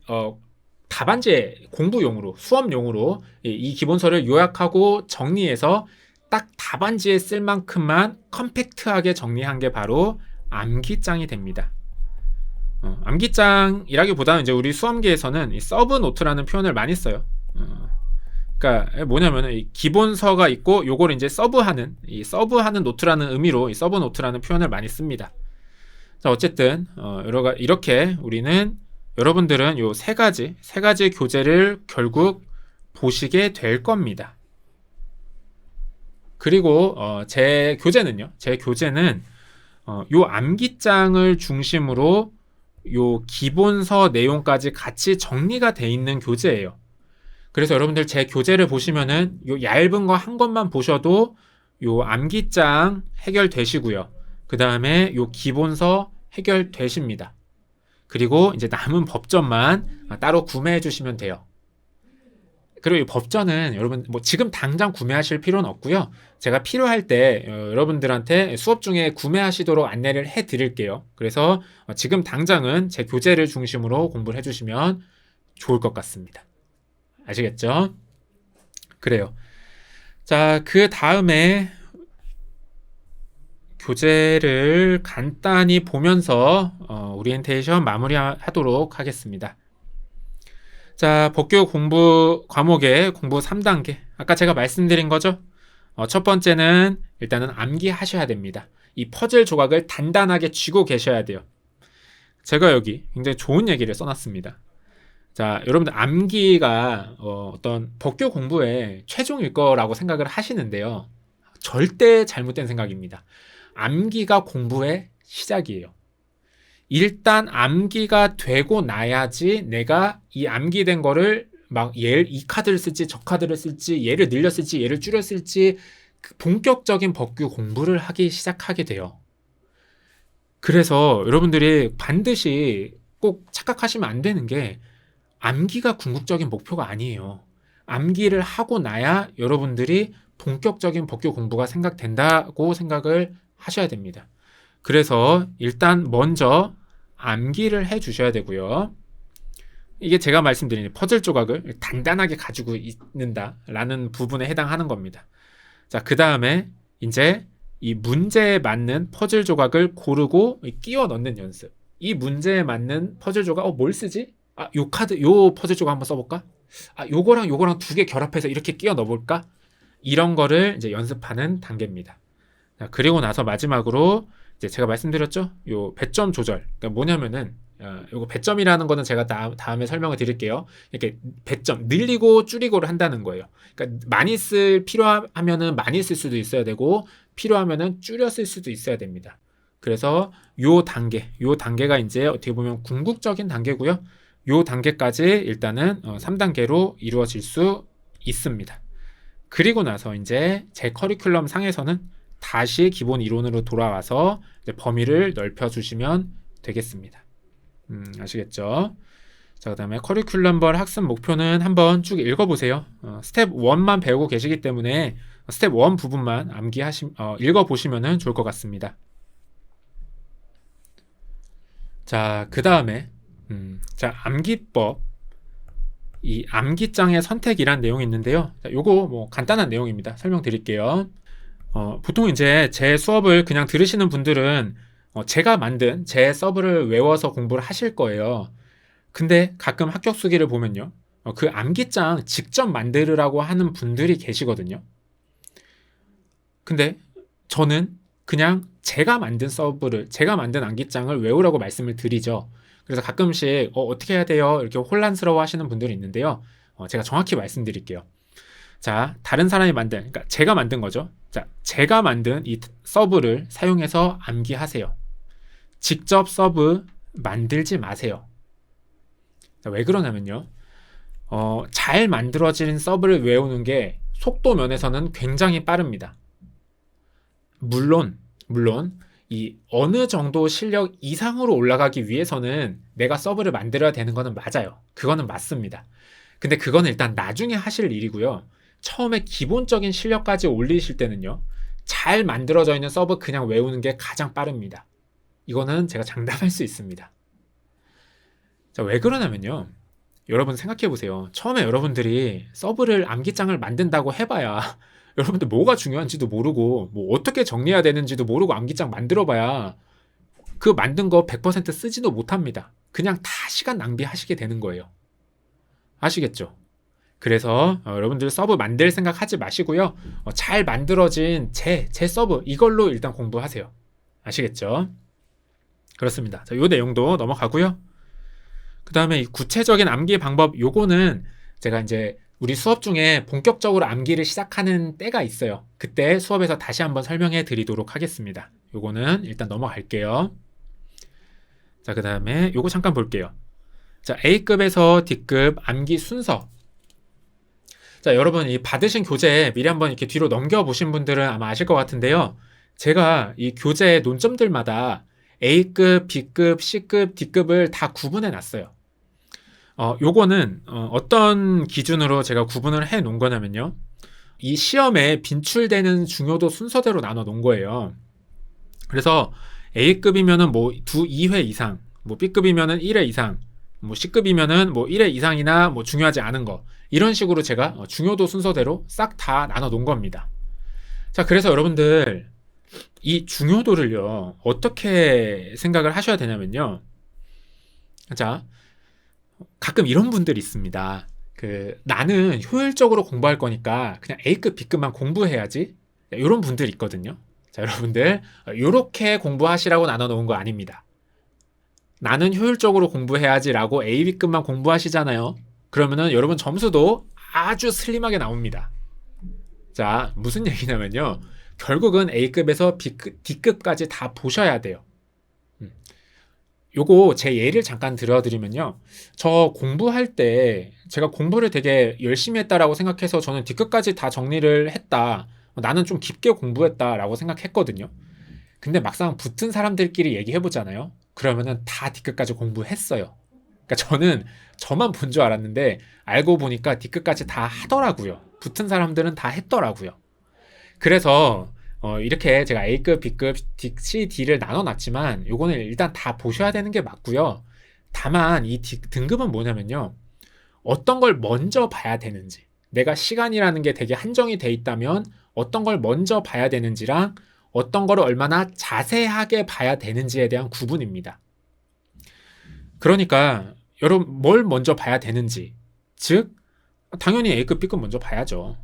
[SPEAKER 1] 답안지 공부용으로 수업용으로 이 기본서를 요약하고 정리해서 딱 답안지에 쓸 만큼만 컴팩트하게 정리한 게 바로 암기장이 됩니다. 암기장이라기보다는 이제 우리 수험계에서는 이 서브노트라는 표현을 많이 써요. 그러니까 뭐냐면은 이 기본서가 있고 요걸 이제 서브하는 노트라는 의미로 이 서브노트라는 표현을 많이 씁니다. 자, 어쨌든 이렇게 우리는 여러분들은 요 세 가지 교재를 결국 보시게 될 겁니다. 그리고 제 교재는 요 암기장을 중심으로 요 기본서 내용까지 같이 정리가 돼 있는 교재예요. 그래서 여러분들 제 교재를 보시면은 요 얇은 거 한 권만 보셔도 요 암기장 해결되시고요. 그 다음에 요 기본서 해결되십니다. 그리고 이제 남은 법전만 따로 구매해 주시면 돼요. 그리고 이 법전은 여러분 뭐 지금 당장 구매하실 필요는 없고요. 제가 필요할 때 여러분들한테 수업 중에 구매하시도록 안내를 해 드릴게요. 그래서 지금 당장은 제 교재를 중심으로 공부를 해주시면 좋을 것 같습니다. 아시겠죠? 그래요. 자, 그 다음에 교재를 간단히 보면서 오리엔테이션 마무리하도록 하겠습니다. 자, 법규 공부 과목의 공부 3단계. 아까 제가 말씀드린 거죠? 첫 번째는 일단은 암기하셔야 됩니다. 이 퍼즐 조각을 단단하게 쥐고 계셔야 돼요. 제가 여기 굉장히 좋은 얘기를 써놨습니다. 자, 여러분들 암기가 어떤 법규 공부의 최종일 거라고 생각을 하시는데요. 절대 잘못된 생각입니다. 암기가 공부의 시작이에요. 일단 암기가 되고 나야지 내가 이 암기된 거를 막 이 카드를 쓸지 저 카드를 쓸지 얘를 늘렸을지 얘를 줄였을지 본격적인 법규 공부를 하기 시작하게 돼요. 그래서 여러분들이 반드시 꼭 착각하시면 안 되는 게 암기가 궁극적인 목표가 아니에요. 암기를 하고 나야 여러분들이 본격적인 법규 공부가 생각된다고 생각을 하셔야 됩니다. 그래서 일단 먼저 암기를 해 주셔야 되고요. 이게 제가 말씀드린 퍼즐 조각을 단단하게 가지고 있는다라는 부분에 해당하는 겁니다. 자, 그 다음에 이제 이 문제에 맞는 퍼즐 조각을 고르고 끼워 넣는 연습. 이 문제에 맞는 퍼즐 조각, 뭘 쓰지? 요 카드, 요 퍼즐 조각 한번 써볼까? 요거랑 두 개 결합해서 이렇게 끼워 넣어볼까? 이런 거를 이제 연습하는 단계입니다. 자, 그리고 나서 마지막으로 이제 제가 말씀드렸죠? 요 배점 조절. 그러니까 뭐냐면은 요거 배점이라는 거는 제가 다음에 설명을 드릴게요. 이렇게 배점 늘리고 줄이고를 한다는 거예요. 그러니까 많이 필요하면은 많이 쓸 수도 있어야 되고 필요하면은 줄여 쓸 수도 있어야 됩니다. 그래서 요 단계가 이제 어떻게 보면 궁극적인 단계고요. 요 단계까지 일단은 3단계로 이루어질 수 있습니다. 그리고 나서 이제 제 커리큘럼 상에서는 다시 기본 이론으로 돌아와서 이제 범위를 넓혀주시면 되겠습니다. 아시겠죠? 자, 그 다음에 커리큘럼별 학습 목표는 한번 쭉 읽어보세요. 스텝 1만 배우고 계시기 때문에 스텝 1 부분만 읽어보시면 좋을 것 같습니다. 자, 그 다음에 암기법, 이 암기장의 선택이란 내용이 있는데요. 자, 요거 뭐 간단한 내용입니다. 설명드릴게요. 보통 이제 제 수업을 그냥 들으시는 분들은 제가 만든 제 서브를 외워서 공부를 하실 거예요. 근데 가끔 합격 수기를 보면요. 그 암기장 직접 만들으라고 하는 분들이 계시거든요. 근데 저는 그냥 제가 만든 암기장을 외우라고 말씀을 드리죠. 그래서 가끔씩 어떻게 해야 돼요? 이렇게 혼란스러워 하시는 분들이 있는데요. 제가 정확히 말씀드릴게요. 자, 다른 사람이 그러니까 제가 만든 거죠. 자, 제가 만든 이 서브를 사용해서 암기하세요. 직접 서브 만들지 마세요. 자, 왜 그러냐면요. 잘 만들어진 서브를 외우는 게 속도 면에서는 굉장히 빠릅니다. 물론 이 어느 정도 실력 이상으로 올라가기 위해서는 내가 서브를 만들어야 되는 거는 맞아요. 그거는 맞습니다. 근데 그건 일단 나중에 하실 일이고요. 처음에 기본적인 실력까지 올리실 때는요. 잘 만들어져 있는 서브 그냥 외우는 게 가장 빠릅니다. 이거는 제가 장담할 수 있습니다. 자, 왜 그러냐면요. 여러분 생각해 보세요. 처음에 여러분들이 서브를 암기장을 만든다고 해봐야 여러분들 뭐가 중요한지도 모르고 뭐 어떻게 정리해야 되는지도 모르고 암기장 만들어봐야 그 만든 거 100% 쓰지도 못합니다. 그냥 다 시간 낭비하시게 되는 거예요. 아시겠죠? 그래서 여러분들 서브 만들 생각 하지 마시고요. 잘 만들어진 제 서브 이걸로 일단 공부하세요. 아시겠죠? 그렇습니다. 자, 요 내용도 넘어가고요. 그 다음에 이 구체적인 암기 방법 요거는 제가 이제 우리 수업 중에 본격적으로 암기를 시작하는 때가 있어요. 그때 수업에서 다시 한번 설명해 드리도록 하겠습니다. 요거는 일단 넘어갈게요. 자, 그 다음에 요거 잠깐 볼게요. 자, A급에서 D급 암기 순서. 자, 여러분 이 받으신 교재 미리 한번 이렇게 뒤로 넘겨보신 분들은 아마 아실 것 같은데요. 제가 이 교재 논점들마다 A급, B급, C급, D급을 다 구분해 놨어요. 요거는 어떤 기준으로 제가 구분을 해 놓은 거냐면요. 이 시험에 빈출되는 중요도 순서대로 나눠 놓은 거예요. 그래서 A급이면은 뭐 2회 이상, 뭐 B급이면은 1회 이상, 뭐 C급이면은 뭐 1회 이상이나 뭐 중요하지 않은 거. 이런 식으로 제가 중요도 순서대로 싹 다 나눠 놓은 겁니다. 자, 그래서 여러분들 이 중요도를요, 어떻게 생각을 하셔야 되냐면요. 자, 가끔 이런 분들이 있습니다. 나는 효율적으로 공부할 거니까 그냥 A급, B급만 공부해야지. 이런 분들 있거든요. 자, 여러분들 이렇게 공부하시라고 나눠 놓은 거 아닙니다. 나는 효율적으로 공부해야지라고 A, B급만 공부하시잖아요. 그러면은 여러분 점수도 아주 슬림하게 나옵니다. 자, 무슨 얘기냐면요. 결국은 A급에서 D급까지 다 보셔야 돼요. 요거 제 예를 잠깐 들어드리면요. 저 공부할 때 제가 공부를 되게 열심히 했다라고 생각해서 저는 D급까지 다 정리를 했다. 나는 좀 깊게 공부했다라고 생각했거든요. 근데 막상 붙은 사람들끼리 얘기해보잖아요. 그러면은 다 D급까지 공부했어요. 그러니까 저는 저만 본 줄 알았는데 알고 보니까 D급까지 다 하더라고요. 붙은 사람들은 다 했더라고요. 그래서 이렇게 제가 A급, B급, C, D를 나눠놨지만 요거는 일단 다 보셔야 되는 게 맞고요. 다만 이 등급은 뭐냐면요. 어떤 걸 먼저 봐야 되는지, 내가 시간이라는 게 되게 한정이 돼 있다면 어떤 걸 먼저 봐야 되는지랑 어떤 거를 얼마나 자세하게 봐야 되는지에 대한 구분입니다. 그러니까 여러분 뭘 먼저 봐야 되는지, 즉 당연히 A급, B급 먼저 봐야죠.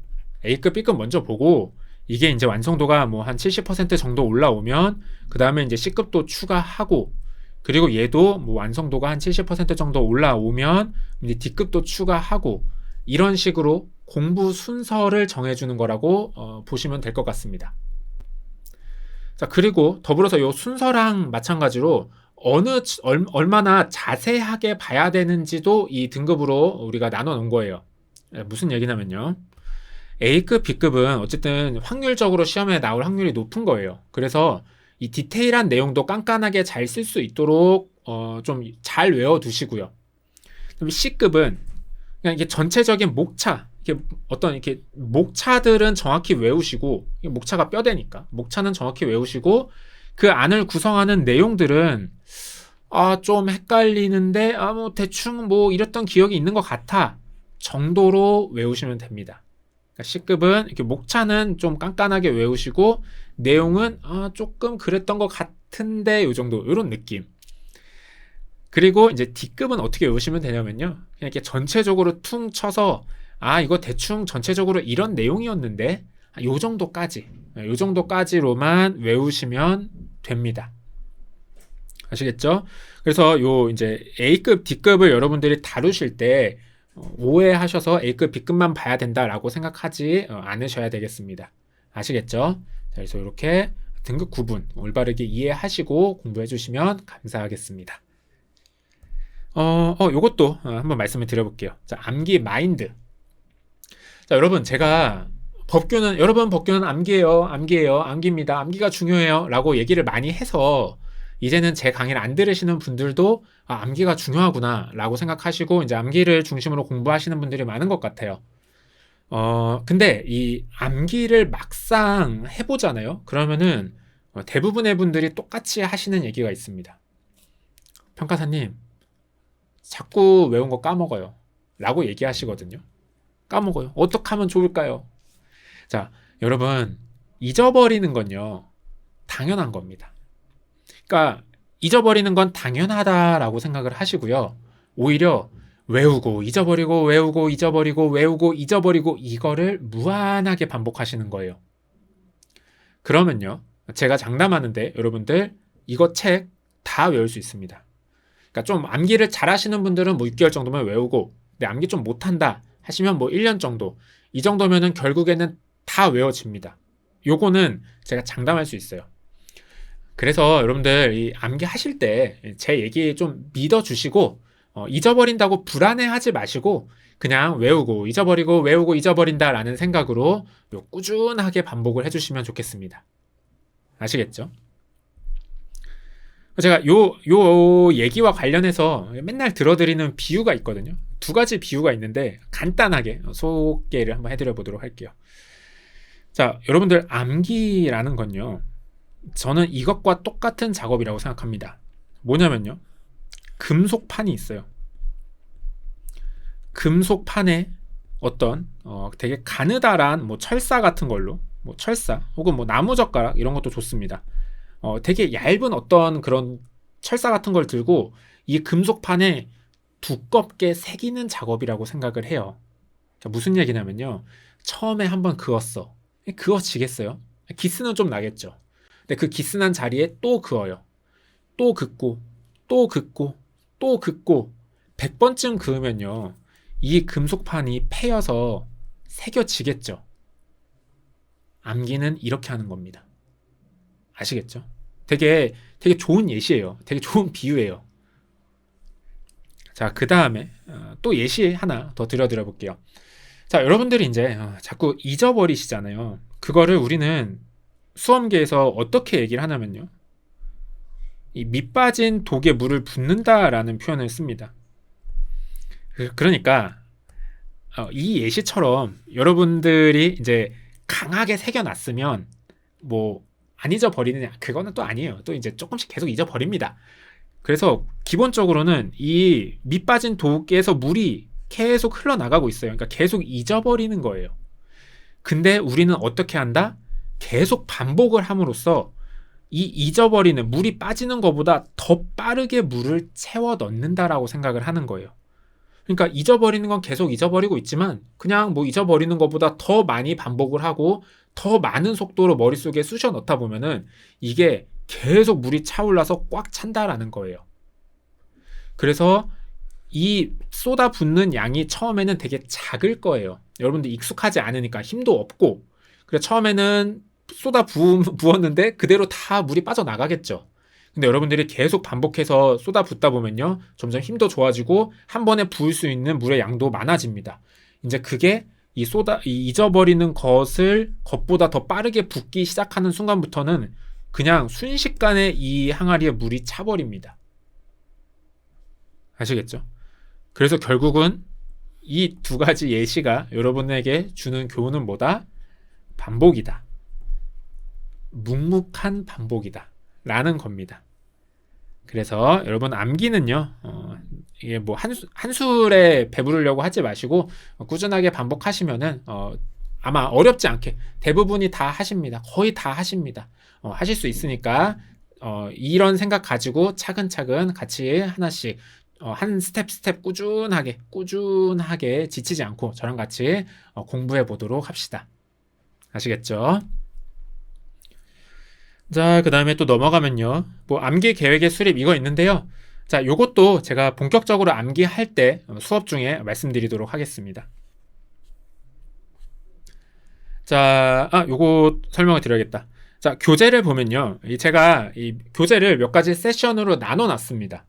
[SPEAKER 1] A급, B급 먼저 보고 이게 이제 완성도가 뭐 한 70% 정도 올라오면 그 다음에 이제 C급도 추가하고, 그리고 얘도 뭐 완성도가 한 70% 정도 올라오면 이제 D급도 추가하고, 이런 식으로 공부 순서를 정해주는 거라고 보시면 될 것 같습니다. 자, 그리고 더불어서 이 순서랑 마찬가지로 얼마나 자세하게 봐야 되는지도 이 등급으로 우리가 나눠 놓은 거예요. 무슨 얘기냐면요. A급, B급은 어쨌든 확률적으로 시험에 나올 확률이 높은 거예요. 그래서 이 디테일한 내용도 깐깐하게 잘 쓸 수 있도록 좀 잘 외워두시고요. 그럼 C급은 그냥 이게 전체적인 목차, 이렇게 목차들은 정확히 외우시고, 목차가 뼈대니까 목차는 정확히 외우시고, 그 안을 구성하는 내용들은 좀 헷갈리는데 뭐 대충 뭐 이랬던 기억이 있는 것 같아 정도로 외우시면 됩니다. 그러니까 C급은 이렇게 목차는 좀 깐깐하게 외우시고, 내용은 조금 그랬던 것 같은데 요 정도, 요런 느낌. 그리고 이제 D급은 어떻게 외우시면 되냐면요. 그냥 이렇게 전체적으로 퉁 쳐서 이거 대충 전체적으로 이런 내용이었는데 요 정도까지로만 외우시면 됩니다. 아시겠죠? 그래서 요 이제 A급, D급을 여러분들이 다루실 때 오해하셔서 A급, B급만 봐야 된다라고 생각하지 않으셔야 되겠습니다. 아시겠죠? 자, 그래서 이렇게 등급 구분 올바르게 이해하시고 공부해 주시면 감사하겠습니다. 요것도 한번 말씀을 드려볼게요. 자, 암기 마인드. 자, 여러분 제가 법규는 암기예요. 암기입니다. 암기가 중요해요. 라고 얘기를 많이 해서 이제는 제 강의를 안 들으시는 분들도 암기가 중요하구나 라고 생각하시고 이제 암기를 중심으로 공부하시는 분들이 많은 것 같아요. 근데 이 암기를 막상 해보잖아요. 그러면은 대부분의 분들이 똑같이 하시는 얘기가 있습니다. 평가사님, 자꾸 외운 거 까먹어요. 라고 얘기하시거든요. 까먹어요. 어떻게 하면 좋을까요? 자, 여러분, 잊어버리는 건요, 당연한 겁니다. 그러니까, 잊어버리는 건 당연하다라고 생각을 하시고요. 오히려 외우고, 잊어버리고, 외우고, 잊어버리고, 외우고, 잊어버리고, 이거를 무한하게 반복하시는 거예요. 그러면요, 제가 장담하는데, 여러분들, 이거 책 다 외울 수 있습니다. 그러니까 좀 암기를 잘 하시는 분들은 뭐 6개월 정도면 외우고, 근데 암기 좀 못한다 하시면 뭐 1년 정도, 이 정도면은 결국에는 다 외워집니다. 요거는 제가 장담할 수 있어요. 그래서 여러분들 이 암기 하실 때 제 얘기 좀 믿어주시고, 잊어버린다고 불안해하지 마시고 그냥 외우고 잊어버리고 외우고 잊어버린다 라는 생각으로 꾸준하게 반복을 해주시면 좋겠습니다. 아시겠죠? 제가 요 얘기와 관련해서 맨날 들어드리는 비유가 있거든요. 두 가지 비유가 있는데 간단하게 소개를 한번 해드려 보도록 할게요. 자, 여러분들 암기라는 건요, 저는 이것과 똑같은 작업이라고 생각합니다. 뭐냐면요, 금속판이 있어요. 금속판에 어떤 되게 가느다란 뭐 철사 같은 걸로, 뭐 철사 혹은 뭐 나무젓가락 이런 것도 좋습니다. 되게 얇은 어떤 그런 철사 같은 걸 들고 이 금속판에 두껍게 새기는 작업이라고 생각을 해요. 자, 무슨 얘기냐면요, 처음에 한번 그었어. 그어지겠어요? 기스는 좀 나겠죠. 근데 그 기스난 자리에 또 그어요. 또 긋고 또 긋고 또 긋고 100번쯤 그으면요, 이 금속판이 패여서 새겨지겠죠. 암기는 이렇게 하는 겁니다. 아시겠죠? 되게 좋은 예시예요. 되게 좋은 비유예요. 자, 그 다음에 또 예시 하나 더 드려 볼게요. 자, 여러분들이 이제 자꾸 잊어버리시잖아요. 그거를 우리는 수험계에서 어떻게 얘기를 하냐면요, 이 밑빠진 독에 물을 붓는다라는 표현을 씁니다. 그러니까 이 예시처럼 여러분들이 이제 강하게 새겨놨으면 뭐 안 잊어버리느냐, 그거는 또 아니에요. 또 이제 조금씩 계속 잊어버립니다. 그래서 기본적으로는 이 밑빠진 독에서 물이 계속 흘러나가고 있어요. 그러니까 계속 잊어버리는 거예요. 근데 우리는 어떻게 한다? 계속 반복을 함으로써 이 잊어버리는, 물이 빠지는 것보다 더 빠르게 물을 채워 넣는다라고 생각을 하는 거예요. 그러니까 잊어버리는 건 계속 잊어버리고 있지만 그냥 뭐 잊어버리는 것보다 더 많이 반복을 하고 더 많은 속도로 머릿속에 쑤셔 넣다 보면은 이게 계속 물이 차올라서 꽉 찬다라는 거예요. 그래서 이 쏟아붓는 양이 처음에는 되게 작을 거예요. 여러분들 익숙하지 않으니까 힘도 없고, 그래서 처음에는 부었는데 그대로 다 물이 빠져나가겠죠. 근데 여러분들이 계속 반복해서 쏟아붓다 보면요, 점점 힘도 좋아지고 한 번에 부을 수 있는 물의 양도 많아집니다. 이제 그게 이 잊어버리는 것보다 더 빠르게 붓기 시작하는 순간부터는 그냥 순식간에 이 항아리에 물이 차버립니다. 아시겠죠? 그래서 결국은 이 두 가지 예시가 여러분에게 주는 교훈은 뭐다? 반복이다. 묵묵한 반복이다 라는 겁니다. 그래서 여러분 암기는요, 이게 뭐 한술에 배부르려고 하지 마시고 꾸준하게 반복하시면은 아마 어렵지 않게 대부분이 다 하십니다. 거의 다 하십니다. 하실 수 있으니까 이런 생각 가지고 차근차근 같이 하나씩 한 스텝 꾸준하게 지치지 않고 저랑 같이 공부해 보도록 합시다. 아시겠죠? 자, 그 다음에 또 넘어가면요, 뭐 암기 계획의 수립 이거 있는데요. 자, 요것도 제가 본격적으로 암기할 때 수업 중에 말씀드리도록 하겠습니다. 자, 요거 설명을 드려야겠다. 자, 교재를 보면요, 제가 이 교재를 몇 가지 세션으로 나눠 놨습니다.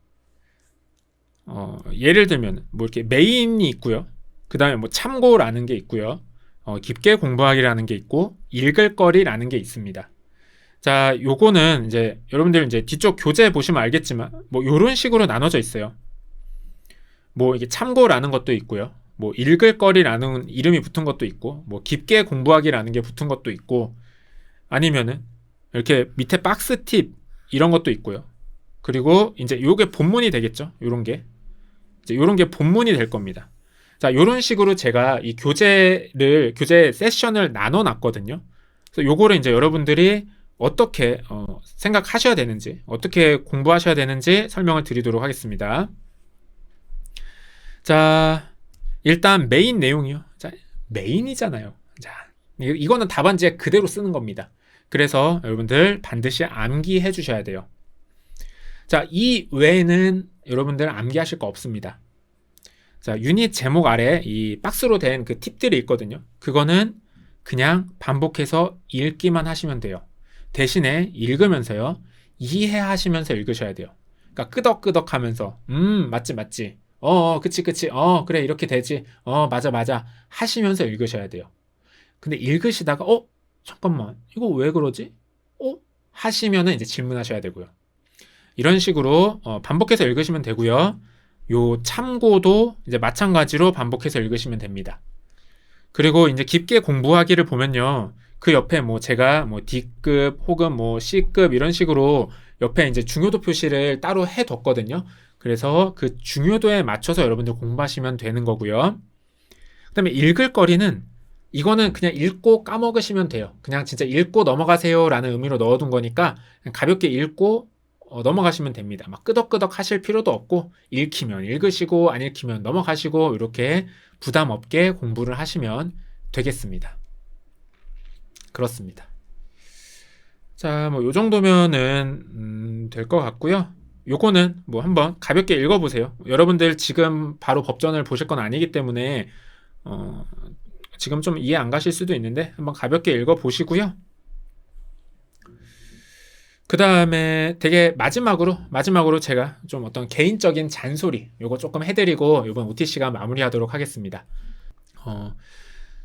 [SPEAKER 1] 예를 들면 뭐 이렇게 메인이 있고요, 그 다음에 뭐 참고라는 게 있고요, 깊게 공부하기라는 게 있고 읽을 거리라는 게 있습니다. 자, 요거는 이제 여러분들 이제 뒤쪽 교재 보시면 알겠지만 뭐 요런 식으로 나눠져 있어요. 뭐 이게 참고라는 것도 있고요. 뭐 읽을 거리라는 이름이 붙은 것도 있고, 뭐 깊게 공부하기라는 게 붙은 것도 있고, 아니면은 이렇게 밑에 박스 팁 이런 것도 있고요. 그리고 이제 요게 본문이 되겠죠. 요런 게 이제 요런 게 본문이 될 겁니다. 자, 요런 식으로 제가 이 교재 세션을 나눠 놨거든요. 그래서 요거를 이제 여러분들이 어떻게 생각하셔야 되는지, 어떻게 공부하셔야 되는지 설명을 드리도록 하겠습니다. 자, 일단 메인 내용이요. 자, 메인이잖아요. 자, 이거는 답안지에 그대로 쓰는 겁니다. 그래서 여러분들 반드시 암기해 주셔야 돼요. 자, 이 외에는 여러분들 암기하실 거 없습니다. 자, 유닛 제목 아래 이 박스로 된 그 팁들이 있거든요. 그거는 그냥 반복해서 읽기만 하시면 돼요. 대신에 읽으면서요, 이해하시면서 읽으셔야 돼요. 그러니까 끄덕끄덕 하면서 맞지 그치 그래 이렇게 되지 맞아 하시면서 읽으셔야 돼요. 근데 읽으시다가 잠깐만 이거 왜 그러지? 하시면은 이제 질문하셔야 되고요. 이런 식으로 반복해서 읽으시면 되고요. 요 참고도 이제 마찬가지로 반복해서 읽으시면 됩니다. 그리고 이제 깊게 공부하기를 보면요, 그 옆에 뭐 제가 뭐 D급 혹은 뭐 C급 이런 식으로 옆에 이제 중요도 표시를 따로 해뒀거든요. 그래서 그 중요도에 맞춰서 여러분들 공부하시면 되는 거고요. 그 다음에 읽을 거리는 이거는 그냥 읽고 까먹으시면 돼요. 그냥 진짜 읽고 넘어가세요 라는 의미로 넣어둔 거니까 그냥 가볍게 읽고 넘어가시면 됩니다. 막 끄덕끄덕 하실 필요도 없고, 읽히면 읽으시고 안 읽히면 넘어가시고 이렇게 부담 없게 공부를 하시면 되겠습니다. 그렇습니다. 자, 뭐 요 정도면은 될 것 같고요. 요거는 뭐 한번 가볍게 읽어보세요. 여러분들 지금 바로 법전을 보실 건 아니기 때문에 지금 좀 이해 안 가실 수도 있는데 한번 가볍게 읽어보시고요. 그 다음에 되게 마지막으로 제가 좀 어떤 개인적인 잔소리 요거 조금 해드리고 이번 OTC가 마무리하도록 하겠습니다.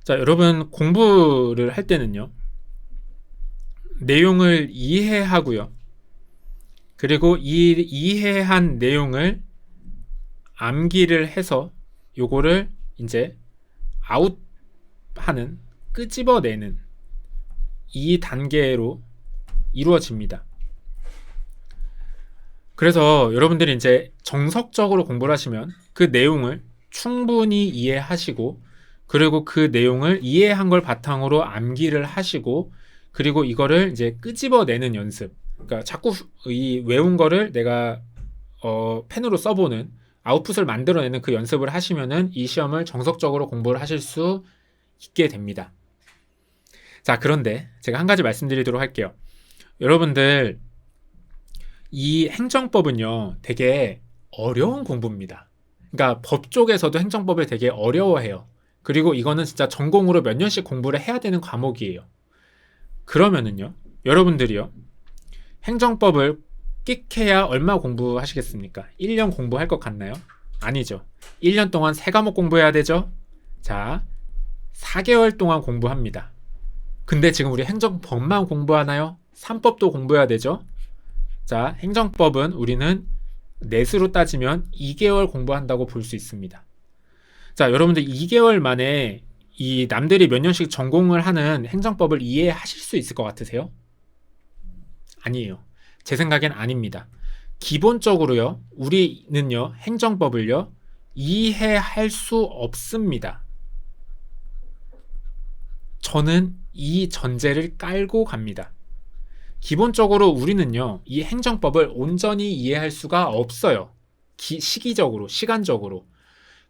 [SPEAKER 1] 자, 여러분 공부를 할 때는요, 내용을 이해하고요, 그리고 이 이해한 내용을 암기를 해서 요거를 이제 아웃하는, 끄집어내는 이 단계로 이루어집니다. 그래서 여러분들이 이제 정석적으로 공부를 하시면 그 내용을 충분히 이해하시고, 그리고 그 내용을 이해한 걸 바탕으로 암기를 하시고, 그리고 이거를 이제 끄집어내는 연습, 그러니까 자꾸 이 외운 거를 내가 펜으로 써보는, 아웃풋을 만들어내는 그 연습을 하시면은 이 시험을 정석적으로 공부를 하실 수 있게 됩니다. 자, 그런데 제가 한 가지 말씀드리도록 할게요. 여러분들 이 행정법은요 되게 어려운 공부입니다. 그러니까 법 쪽에서도 행정법을 되게 어려워해요. 그리고 이거는 진짜 전공으로 몇 년씩 공부를 해야 되는 과목이에요. 그러면은요, 여러분들이요, 행정법을 끽해야 얼마 공부하시겠습니까? 1년 공부할 것 같나요? 아니죠. 1년 동안 3과목 공부해야 되죠? 자, 4개월 동안 공부합니다. 근데 지금 우리 행정법만 공부하나요? 3법도 공부해야 되죠? 자, 행정법은 우리는 넷으로 따지면 2개월 공부한다고 볼 수 있습니다. 자, 여러분들 2개월 만에 이 남들이 몇 년씩 전공을 하는 행정법을 이해하실 수 있을 것 같으세요? 아니에요. 제 생각엔 아닙니다. 기본적으로요, 우리는요, 행정법을요, 이해할 수 없습니다. 저는 이 전제를 깔고 갑니다. 기본적으로 우리는요, 이 행정법을 온전히 이해할 수가 없어요. 시기적으로, 시간적으로.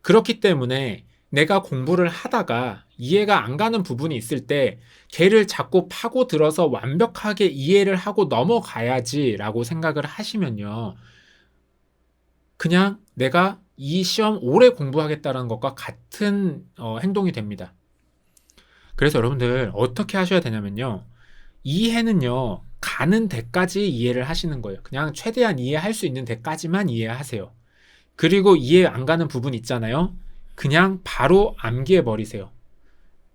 [SPEAKER 1] 그렇기 때문에 내가 공부를 하다가 이해가 안 가는 부분이 있을 때 걔를 자꾸 파고 들어서 완벽하게 이해를 하고 넘어가야지 라고 생각을 하시면요, 그냥 내가 이 시험 오래 공부하겠다는 것과 같은 행동이 됩니다. 그래서 여러분들 어떻게 하셔야 되냐면요, 이해는요, 가는 데까지 이해를 하시는 거예요. 그냥 최대한 이해할 수 있는 데까지만 이해하세요. 그리고 이해 안 가는 부분 있잖아요, 그냥 바로 암기해 버리세요.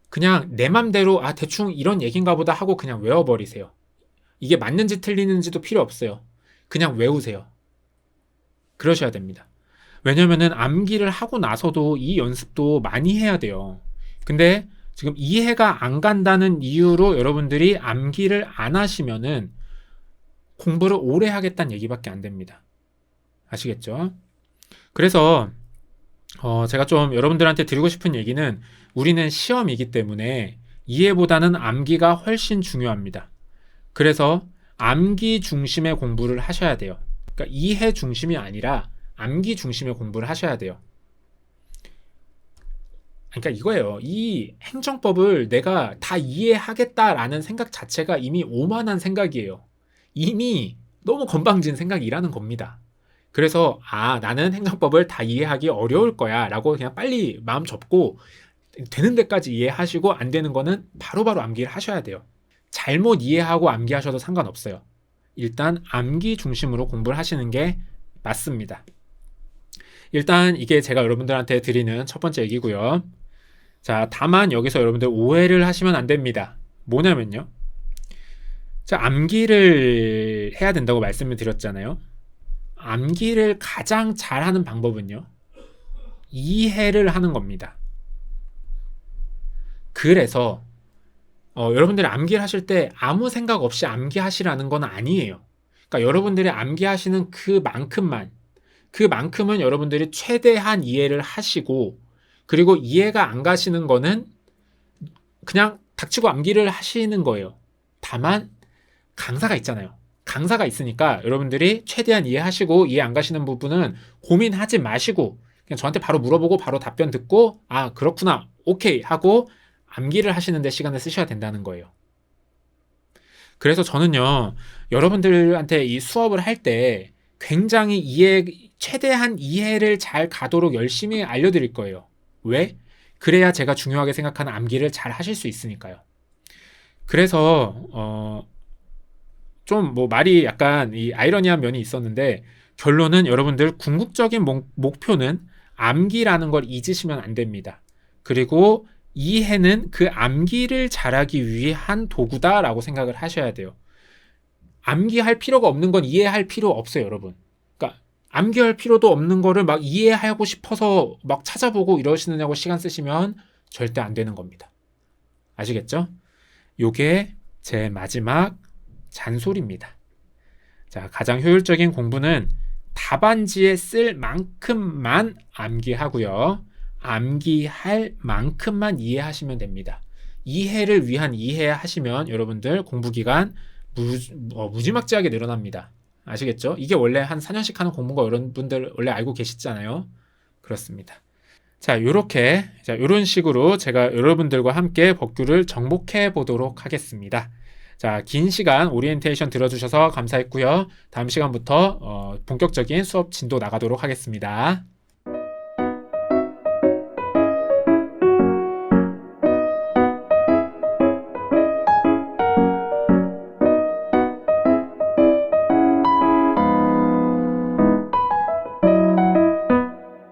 [SPEAKER 1] 그냥 내 맘대로 대충 이런 얘기인가 보다 하고 그냥 외워버리세요. 이게 맞는지 틀리는지도 필요 없어요. 그냥 외우세요. 그러셔야 됩니다. 왜냐면은 암기를 하고 나서도 이 연습도 많이 해야 돼요. 근데 지금 이해가 안 간다는 이유로 여러분들이 암기를 안 하시면은 공부를 오래 하겠다는 얘기밖에 안 됩니다. 아시겠죠? 그래서 제가 좀 여러분들한테 드리고 싶은 얘기는 우리는 시험이기 때문에 이해보다는 암기가 훨씬 중요합니다. 그래서 암기 중심의 공부를 하셔야 돼요. 그러니까 이해 중심이 아니라 암기 중심의 공부를 하셔야 돼요. 그러니까 이거예요. 이 행정법을 내가 다 이해하겠다라는 생각 자체가 이미 오만한 생각이에요. 이미 너무 건방진 생각이라는 겁니다. 그래서 나는 행정법을 다 이해하기 어려울 거야 라고 그냥 빨리 마음 접고 되는 데까지 이해하시고 안 되는 거는 바로바로 암기를 하셔야 돼요. 잘못 이해하고 암기하셔도 상관없어요. 일단 암기 중심으로 공부를 하시는 게 맞습니다. 일단 이게 제가 여러분들한테 드리는 첫 번째 얘기고요. 자, 다만 여기서 여러분들 오해를 하시면 안 됩니다. 뭐냐면요. 자, 암기를 해야 된다고 말씀을 드렸잖아요. 암기를 가장 잘하는 방법은요. 이해를 하는 겁니다. 그래서 여러분들이 암기를 하실 때 아무 생각 없이 암기하시라는 건 아니에요. 그러니까 여러분들이 암기하시는 그만큼은 여러분들이 최대한 이해를 하시고 그리고 이해가 안 가시는 거는 그냥 닥치고 암기를 하시는 거예요. 다만 강사가 있잖아요. 강사가 있으니까 여러분들이 최대한 이해하시고 이해 안 가시는 부분은 고민하지 마시고 그냥 저한테 바로 물어보고 바로 답변 듣고 그렇구나 오케이 하고 암기를 하시는데 시간을 쓰셔야 된다는 거예요. 그래서 저는요 여러분들한테 이 수업을 할 때 굉장히 최대한 이해를 잘 가도록 열심히 알려드릴 거예요. 왜? 그래야 제가 중요하게 생각하는 암기를 잘 하실 수 있으니까요. 그래서 좀 말이 약간 이 아이러니한 면이 있었는데 결론은 여러분들 궁극적인 목표는 암기라는 걸 잊으시면 안 됩니다. 그리고 이해는 그 암기를 잘하기 위한 도구다라고 생각을 하셔야 돼요. 암기할 필요가 없는 건 이해할 필요 없어요, 여러분. 그러니까 암기할 필요도 없는 거를 막 이해하고 싶어서 막 찾아보고 이러시느냐고 시간 쓰시면 절대 안 되는 겁니다. 아시겠죠? 요게 제 마지막 잔소리입니다. 자, 가장 효율적인 공부는 답안지에 쓸 만큼만 암기하고요. 암기할 만큼만 이해하시면 됩니다. 이해를 위한 이해하시면 여러분들 공부기간 무지막지하게 늘어납니다. 아시겠죠? 이게 원래 한 4년씩 하는 공부가 여러분들 원래 알고 계시잖아요. 그렇습니다. 자, 요런 식으로 제가 여러분들과 함께 법규를 정복해 보도록 하겠습니다. 자, 긴 시간 오리엔테이션 들어주셔서 감사했고요. 다음 시간부터 본격적인 수업 진도 나가도록 하겠습니다.